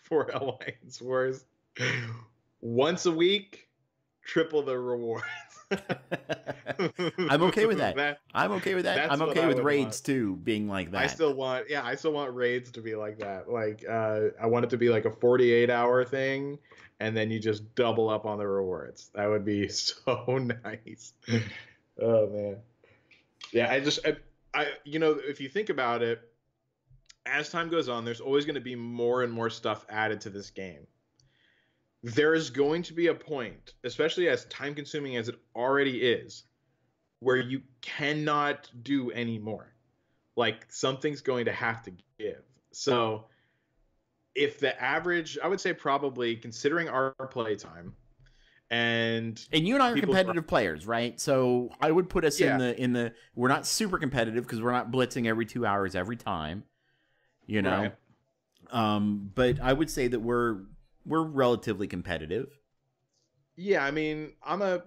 for Alliance Wars. Once a week, triple the rewards. I'm okay with that. I'm okay with that. I'm okay with raids too being like that. I still want raids to be like that. Like I want it to be like a 48-hour thing, and then you just double up on the rewards. That would be so nice. Oh man. Yeah, I if you think about it, as time goes on, there's always going to be more and more stuff added to this game. There is going to be a point, especially as time-consuming as it already is, where you cannot do any more. Like, something's going to have to give. So, if the average, I would say probably, considering our playtime, and you and I are competitive players, right? So I would put us in the we're not super competitive because we're not blitzing every 2 hours every time, Right. But I would say that we're relatively competitive. Yeah, I mean, I'm a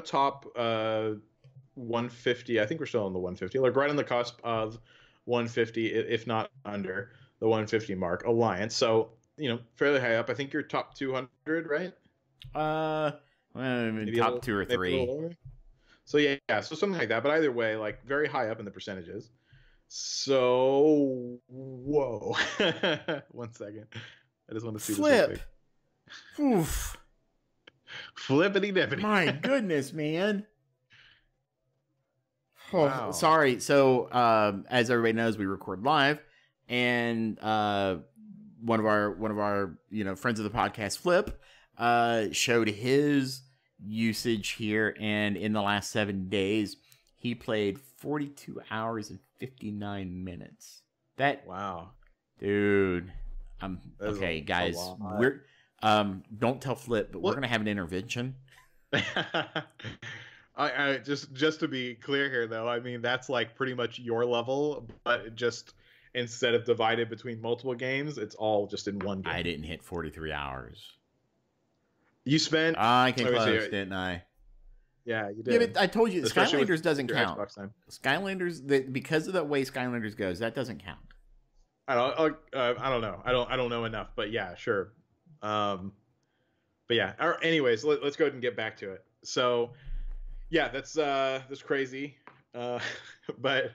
top 150. I think we're still on the 150, like right on the cusp of 150, if not under the 150 mark. Alliance, so fairly high up. I think you're top 200, right? Maybe top 2 or 3. So yeah, so something like that. But either way, like very high up in the percentages. So whoa, 1 second. I just want to see flip. Oof. Flippity dippity. My goodness, man. Oh, wow. Sorry. So as everybody knows, we record live, and one of our friends of the podcast, Flip, showed his usage here, and in the last 7 days he played 42 hours and 59 minutes. Wow, dude. Okay, guys, we're don't tell Flip, but we're gonna have an intervention. I just to be clear here, though, I mean, that's like pretty much your level, but just instead of divided between multiple games, it's all just in one game. I didn't hit 43 hours. You spent... I came close, didn't I? Yeah, you did. Yeah, but I told you, Skylanders doesn't count. Skylanders, because of the way Skylanders goes, that doesn't count. I don't know. I don't know enough, but yeah, sure. But yeah. Anyways, let's go ahead and get back to it. So, yeah, that's crazy. But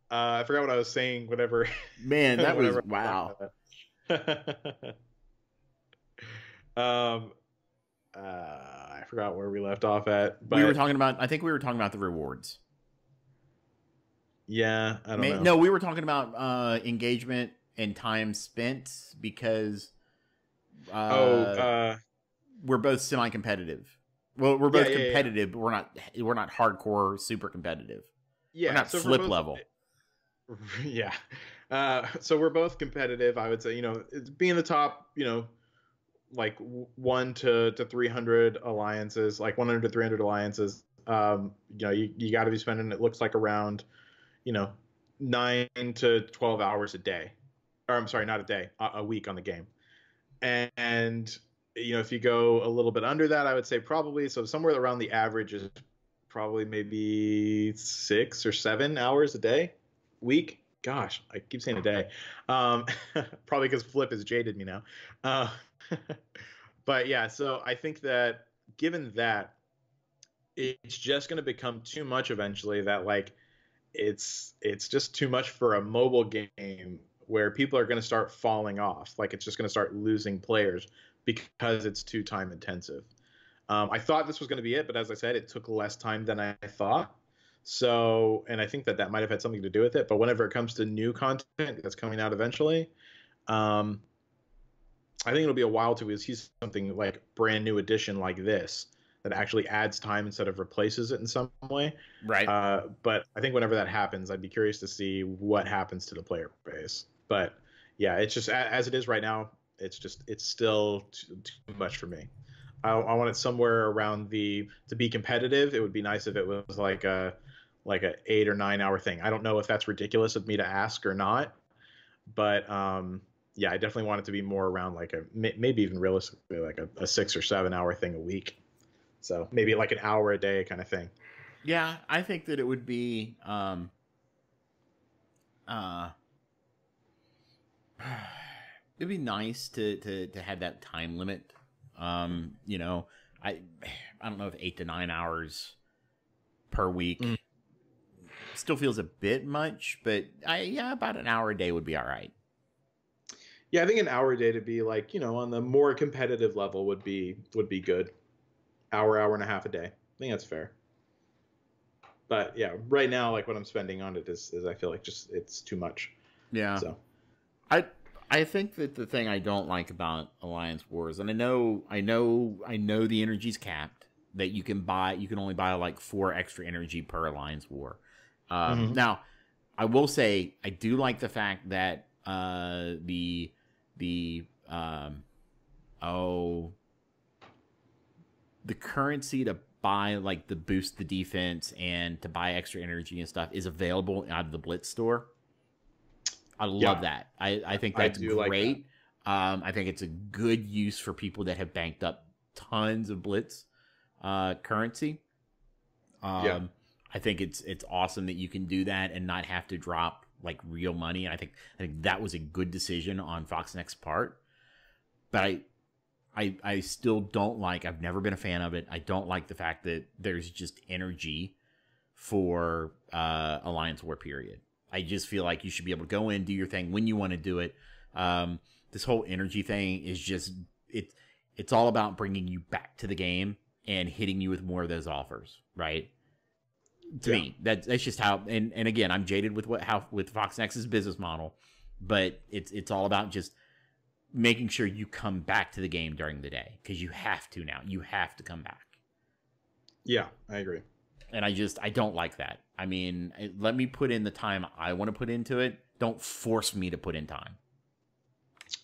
I forgot what I was saying. Whenever, Man, that was whenever wow. um, I forgot where we left off at. But We were talking about. I think we were talking about the rewards. yeah, I don't know. No, we were talking about engagement and time spent because we're both semi-competitive. Well, we're both competitive, but we're not hardcore, super competitive. Yeah, we're not so flip level. Yeah. So we're both competitive. I would say, being the top, like 1 to 300 alliances, like 100 to 300 alliances. You got to be spending. It looks like around, 9 to 12 hours a day, or I'm sorry, not a day, a week on the game. And if you go a little bit under that, I would say probably somewhere around the average is probably maybe 6 or 7 hours a day, week. Gosh, I keep saying a day. Probably because Flip has jaded me now. But yeah, so I think that given that, it's just going to become too much eventually. That like it's just too much for a mobile game where people are going to start falling off. Like it's just going to start losing players because it's too time intensive. I thought this was going to be it, but as I said, it took less time than I thought. So, and I think that might have had something to do with it. But whenever it comes to new content that's coming out eventually, I think it'll be a while till we see something like brand new edition like this that actually adds time instead of replaces it in some way. Right. But I think whenever that happens, I'd be curious to see what happens to the player base. But yeah, it's just as it is right now. It's still too much for me. I want it somewhere around to be competitive. It would be nice if it was like a 8 or 9 hour thing. I don't know if that's ridiculous of me to ask or not, but yeah, I definitely want it to be more around like maybe even realistically like a 6 or 7 hour thing a week. So maybe like an hour a day kind of thing. Yeah, I think that it would be it'd be nice to have that time limit. I don't know if 8 to 9 hours per week still feels a bit much, but about an hour a day would be all right. Yeah, I think an hour a day to be like, on the more competitive level would be good. Hour and a half a day. I think that's fair. But yeah, right now, like what I'm spending on it is I feel like just it's too much. Yeah. So I think that the thing I don't like about Alliance Wars, and I know the energy's capped, that you can only buy like 4 extra energy per Alliance War. Now, I will say I do like the fact that the currency to buy like the boost the defense and to buy extra energy and stuff is available out of the Blitz store. I love that. I think that's great. Like that. I think it's a good use for people that have banked up tons of Blitz currency. I think it's awesome that you can do that and not have to drop like real money. I think that was a good decision on FoxNext's part. But I still don't like. I've never been a fan of it. I don't like the fact that there's just energy for Alliance War period. I just feel like you should be able to go in, do your thing when you want to do it. This whole energy thing is just it's all about bringing you back to the game and hitting you with more of those offers, right? To me, that's just how. And again, I'm jaded with with FoxNext's business model, but it's all about just making sure you come back to the game during the day because you have to now. You have to come back. Yeah, I agree. And I don't like that. I mean, let me put in the time I want to put into it. Don't force me to put in time.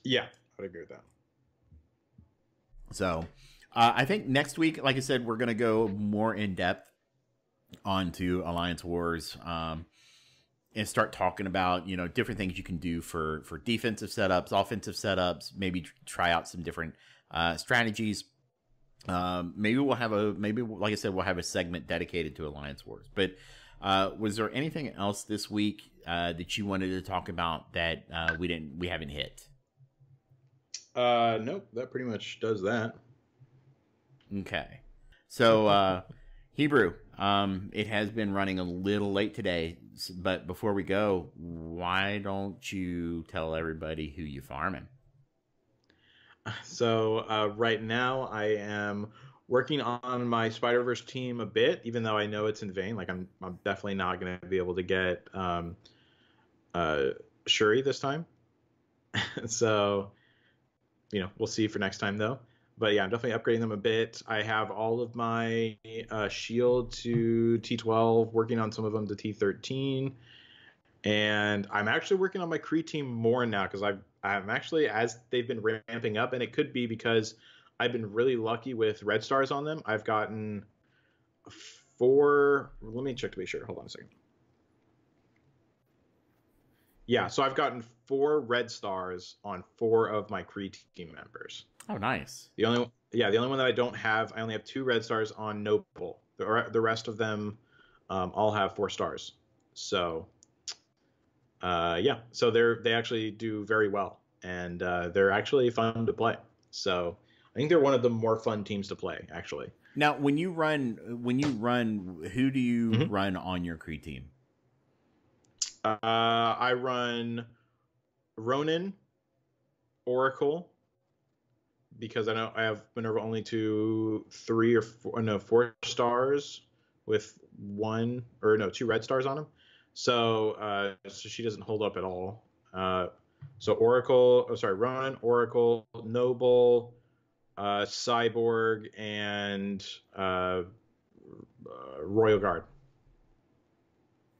Yeah, I'd agree with that. So, I think next week, like I said, we're going to go more in depth onto Alliance Wars and start talking about, different things you can do for defensive setups, offensive setups, maybe try out some different strategies. Maybe like I said, we'll have a segment dedicated to Alliance Wars. But was there anything else this week that you wanted to talk about that we haven't hit? Nope, that pretty much does that. Okay. So, Hebrew, It has been running a little late today, but before we go, why don't you tell everybody who you farming? So right now I am working on my Spider-Verse team a bit, even though I know it's in vain. Like I'm definitely not going to be able to get uh, Shuri this time. So we'll see for next time though. But yeah, I'm definitely upgrading them a bit. I have all of my shield to T12, working on some of them to T13. And I'm actually working on my Kree team more now because I'm actually, as they've been ramping up, and it could be because I've been really lucky with red stars on them. I've gotten 4. Let me check to be sure. Hold on a second. Yeah, so I've gotten 4 red stars on 4 of my Kree team members. Oh, nice. The only one that I don't have, I only have 2 red stars on Noble. The rest of them all have 4 stars. So. Yeah, so they actually do very well, and they're actually fun to play. So I think they're one of the more fun teams to play, actually. Now, when you run, who do you run on your Kree team? I run Ronin, Oracle, because I know I have Minerva only to 4 stars with 2 red stars on them. So she doesn't hold up at all. So Ronan, Oracle, Noble, Cyborg, and Royal Guard.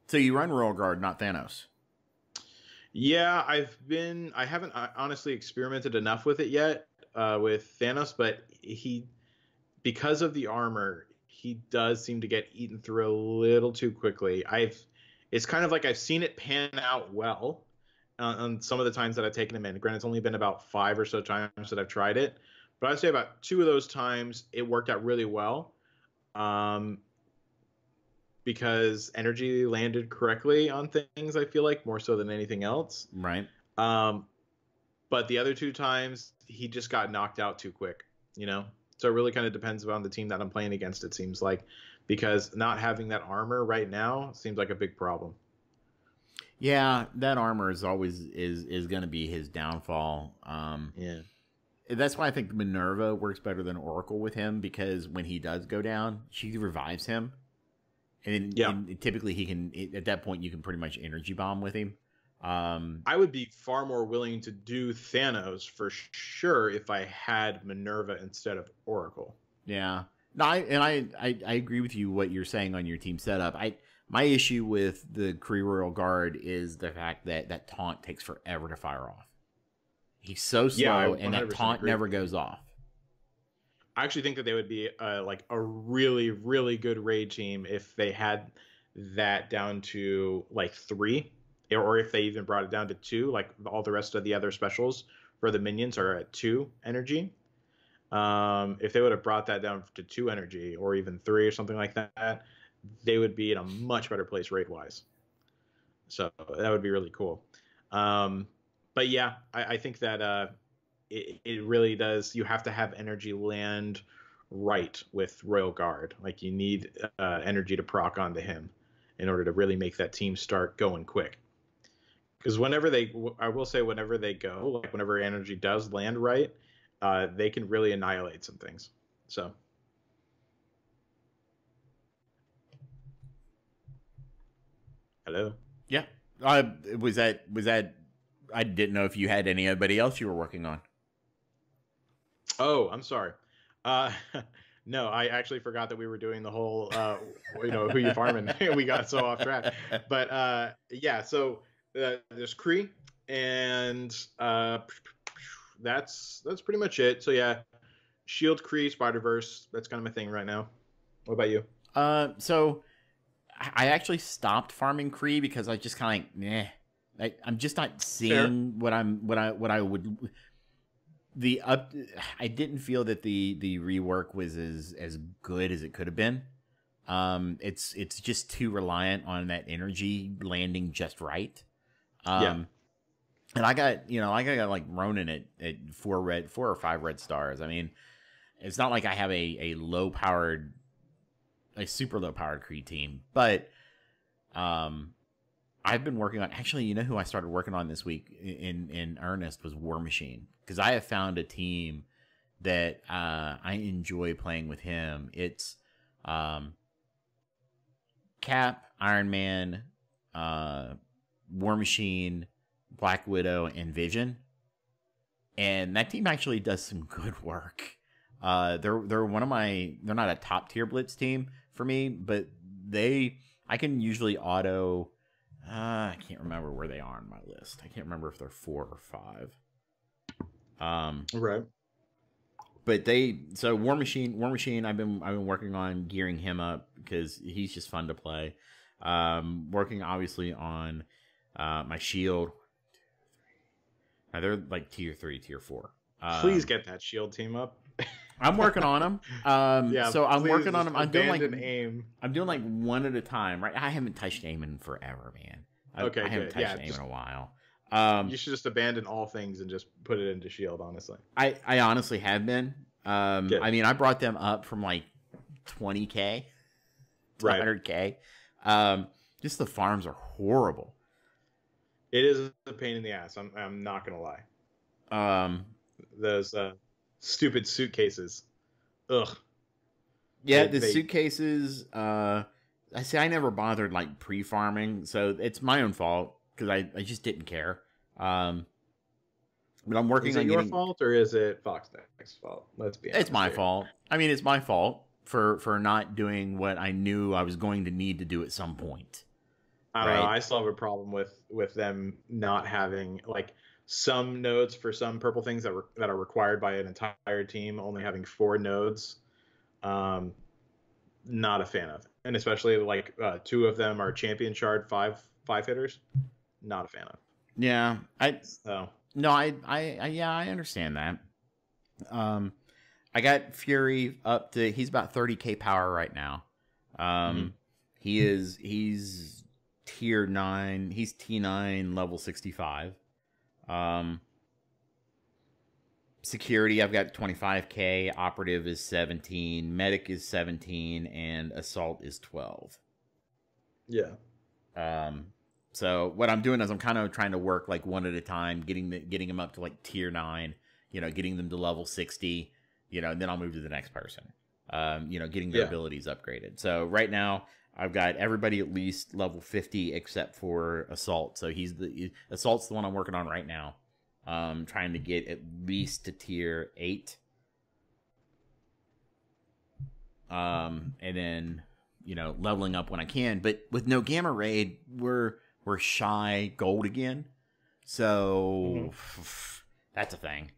So you run Royal Guard, not Thanos. Yeah, I haven't honestly experimented enough with it yet with Thanos, but because of the armor, he does seem to get eaten through a little too quickly. It's kind of like I've seen it pan out well on some of the times that I've taken him in. Granted, it's only been about 5 or so times that I've tried it, but I'd say about 2 of those times it worked out really well, because energy landed correctly on things. I feel like more so than anything else. Right. But the other 2 times he just got knocked out too quick. So it really kind of depends on the team that I'm playing against. It seems like. Because not having that armor right now seems like a big problem. Yeah, that armor is always going to be his downfall. Yeah, that's why I think Minerva works better than Oracle with him, because when he does go down, she revives him, and typically he can. At that point, you can pretty much energy bomb with him. I would be far more willing to do Thanos for sure if I had Minerva instead of Oracle. Yeah. No, I agree with you what you're saying on your team setup. My issue with the Kree Royal Guard is the fact that taunt takes forever to fire off. He's so slow, and that taunt never goes off. I actually think that they would be like a really, really good raid team if they had that down to like 3, or if they even brought it down to 2. Like all the rest of the other specials for the minions are at 2 energy. If they would have brought that down to 2 energy or even 3 or something like that, they would be in a much better place rate wise. So that would be really cool. But yeah, I think that it really does. You have to have energy land right with Royal Guard. Like you need energy to proc onto him in order to really make that team start going quick. Because whenever they go, like whenever energy does land right, they can really annihilate some things. So. Hello. Yeah. Was that? I didn't know if you had anybody else you were working on. Oh, I'm sorry. No, I actually forgot that we were doing the whole, who you farming. We got so off track. But yeah, so there's Kree, and that's pretty much it. So yeah, Shield, Kree, Spider-Verse. That's kind of my thing right now. What about you? So I actually stopped farming Kree because I just kind of I'm just not seeing what I would. I didn't feel that the rework was as good as it could have been. It's just too reliant on that energy landing just right. And I got like Ronin at 4 or 5 red stars. I mean, it's not like I have a low powered a super low powered Creed team, but I've been working on, actually, you know who I started working on this week in earnest was War Machine, because I have found a team that I enjoy playing with him. It's Cap, Iron Man, War Machine, Black Widow, and Vision, and that team actually does some good work. They're one of my, they're not a top tier blitz team for me, but I can usually auto. I can't remember where they are on my list. I can't remember if they're 4 or 5. Right. But so War Machine, I've been working on gearing him up because he's just fun to play. Working obviously on my shield. Now they're like tier 3, tier 4. Please get that shield team up. I'm working on them. Yeah, so I'm working on them. I'm doing like aim. I'm doing like one at a time, right? I haven't touched aim in forever, man. I haven't touched aim in a while. You should just abandon all things and just put it into shield, honestly. I honestly have been. I mean, I brought them up from like 20k to 100k. Just the farms are horrible. It is a pain in the ass. I'm not gonna lie. Those stupid suitcases. Ugh. Yeah, the suitcases. I say I never bothered like pre-farming, so it's my own fault because I just didn't care. But I'm working on your fault or is it Foxneck's fault? Let's be honest. It's my fault. I mean, it's my fault for not doing what I knew I was going to need to do at some point. I don't know. I still have a problem with them not having like some nodes for some purple things that are required by an entire team, only having 4 nodes. Not a fan of, and especially like 2 of them are champion shard 5 hitters. Not a fan of. Yeah, I understand that. I got Fury up to, he's about 30k power right now. He's tier 9. He's T9 level 65. Security, I've got 25k. Operative is 17. Medic is 17, and assault is 12. Yeah. So what I'm doing is I'm kind of trying to work like one at a time, getting them up to like tier 9. Getting them to level 60. And then I'll move to the next person. Getting their abilities upgraded. So right now I've got everybody at least level 50 except for Assault. So Assault's the one I'm working on right now. Trying to get at least to tier 8. And then, leveling up when I can. But with no Gamma Raid, we're shy gold again. So that's a thing.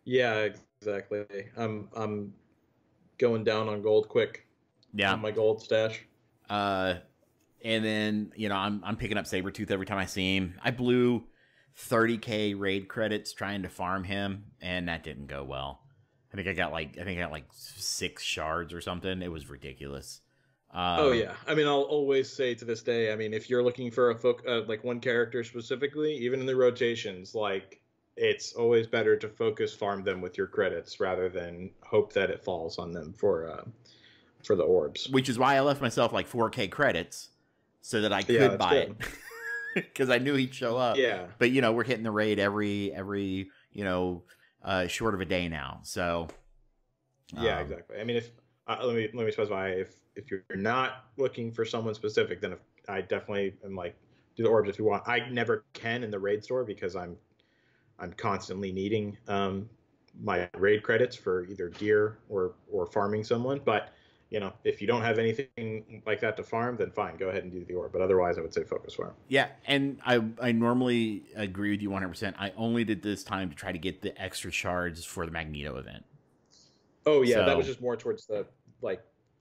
Yeah, exactly. I'm going down on gold quick. Yeah. On my gold stash. And then, I'm picking up Sabretooth every time I see him. I blew 30k raid credits trying to farm him, and that didn't go well. I think I got like 6 shards or something. It was ridiculous. Yeah. I mean, I'll always say to this day, I mean, if you're looking for like one character specifically, even in the rotations, like it's always better to focus farm them with your credits rather than hope that it falls on them for the orbs. Which is why I left myself like 4k credits so that I could buy it. Because I knew he'd show up. Yeah. But we're hitting the raid every short of a day now. So yeah, exactly. I mean, if let me specify, if you're not looking for someone specific, then I definitely am like, do the orbs if you want. I never can in the raid store because I'm constantly needing my raid credits for either gear or farming someone. But if you don't have anything like that to farm, then fine, go ahead and do the orb. But otherwise, I would say focus farm. Yeah, and I normally agree with you 100%. I only did this time to try to get the extra shards for the Magneto event. Oh yeah, that was just more towards the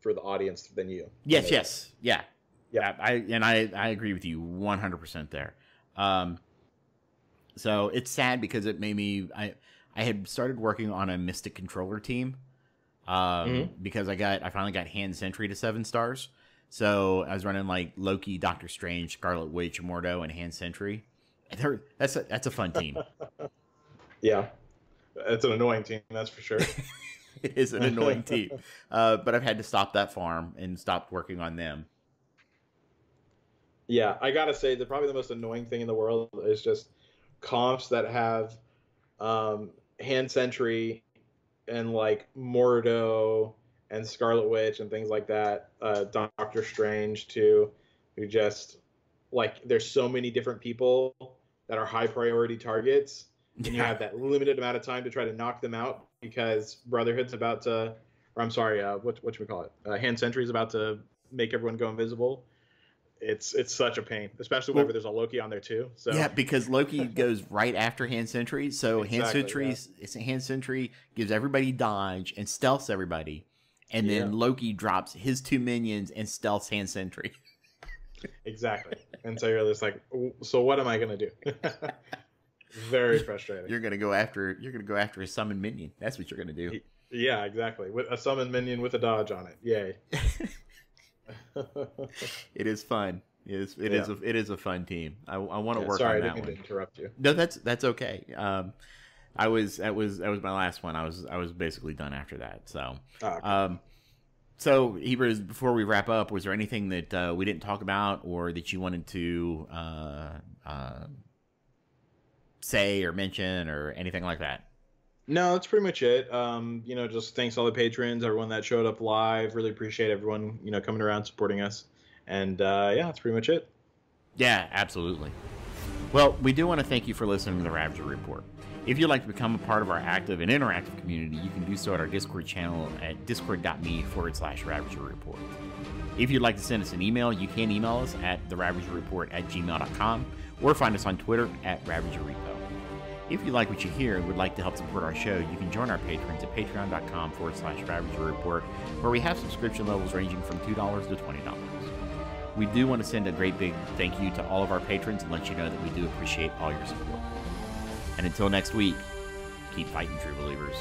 for the audience than you. Yes, yeah. I agree with you 100% there. So it's sad because it made me. I had started working on a Mystic controller team. Because I finally got Hand Sentry to 7 stars. So I was running like Loki, Doctor Strange, Scarlet Witch, Mordo, and Hand Sentry. That's a fun team. Yeah, it's an annoying team, that's for sure. It is an annoying team. But I've had to stop that farm and stop working on them. Yeah, I gotta say that probably the most annoying thing in the world is just comps that have Hand Sentry and like Mordo and Scarlet Witch and things like that. Doctor Strange too, who just like there's so many different people that are high priority targets, and you have that limited amount of time to try to knock them out because Brotherhood's about to, or I'm sorry, what should we call it? Hand Sentry's about to make everyone go invisible. It's such a pain, especially whenever there's a Loki on there too. So yeah, because Loki goes right after Hand Sentry, so exactly, Hand Sentry gives everybody dodge and stealths everybody, and then Loki drops his 2 minions and stealths Hand Sentry. Exactly, and so you're just like, so what am I gonna do? Very frustrating. You're gonna go after a summoned minion. That's what you're gonna do. Yeah, exactly. With a summoned minion with a dodge on it. Yay. It is fun. It is a fun team. I want to work on that one. Sorry, I didn't mean to interrupt you. No, that's okay. That was my last one. I was basically done after that. So, okay. So Hebrews, before we wrap up, was there anything that we didn't talk about or that you wanted to say or mention or anything like that? No, that's pretty much it. Just thanks to all the patrons, everyone that showed up live. Really appreciate everyone, coming around, supporting us. And that's pretty much it. Yeah, absolutely. Well, we do want to thank you for listening to the Ravager Report. If you'd like to become a part of our active and interactive community, you can do so at our Discord channel at discord.me/Ravager Report. If you'd like to send us an email, you can email us at theravagerreport@gmail.com or find us on Twitter at Ravager Repo. If you like what you hear and would like to help support our show, you can join our patrons at patreon.com/Ravager Report, where we have subscription levels ranging from $2 to $20. We do want to send a great big thank you to all of our patrons and let you know that we do appreciate all your support. And until next week, keep fighting, true believers.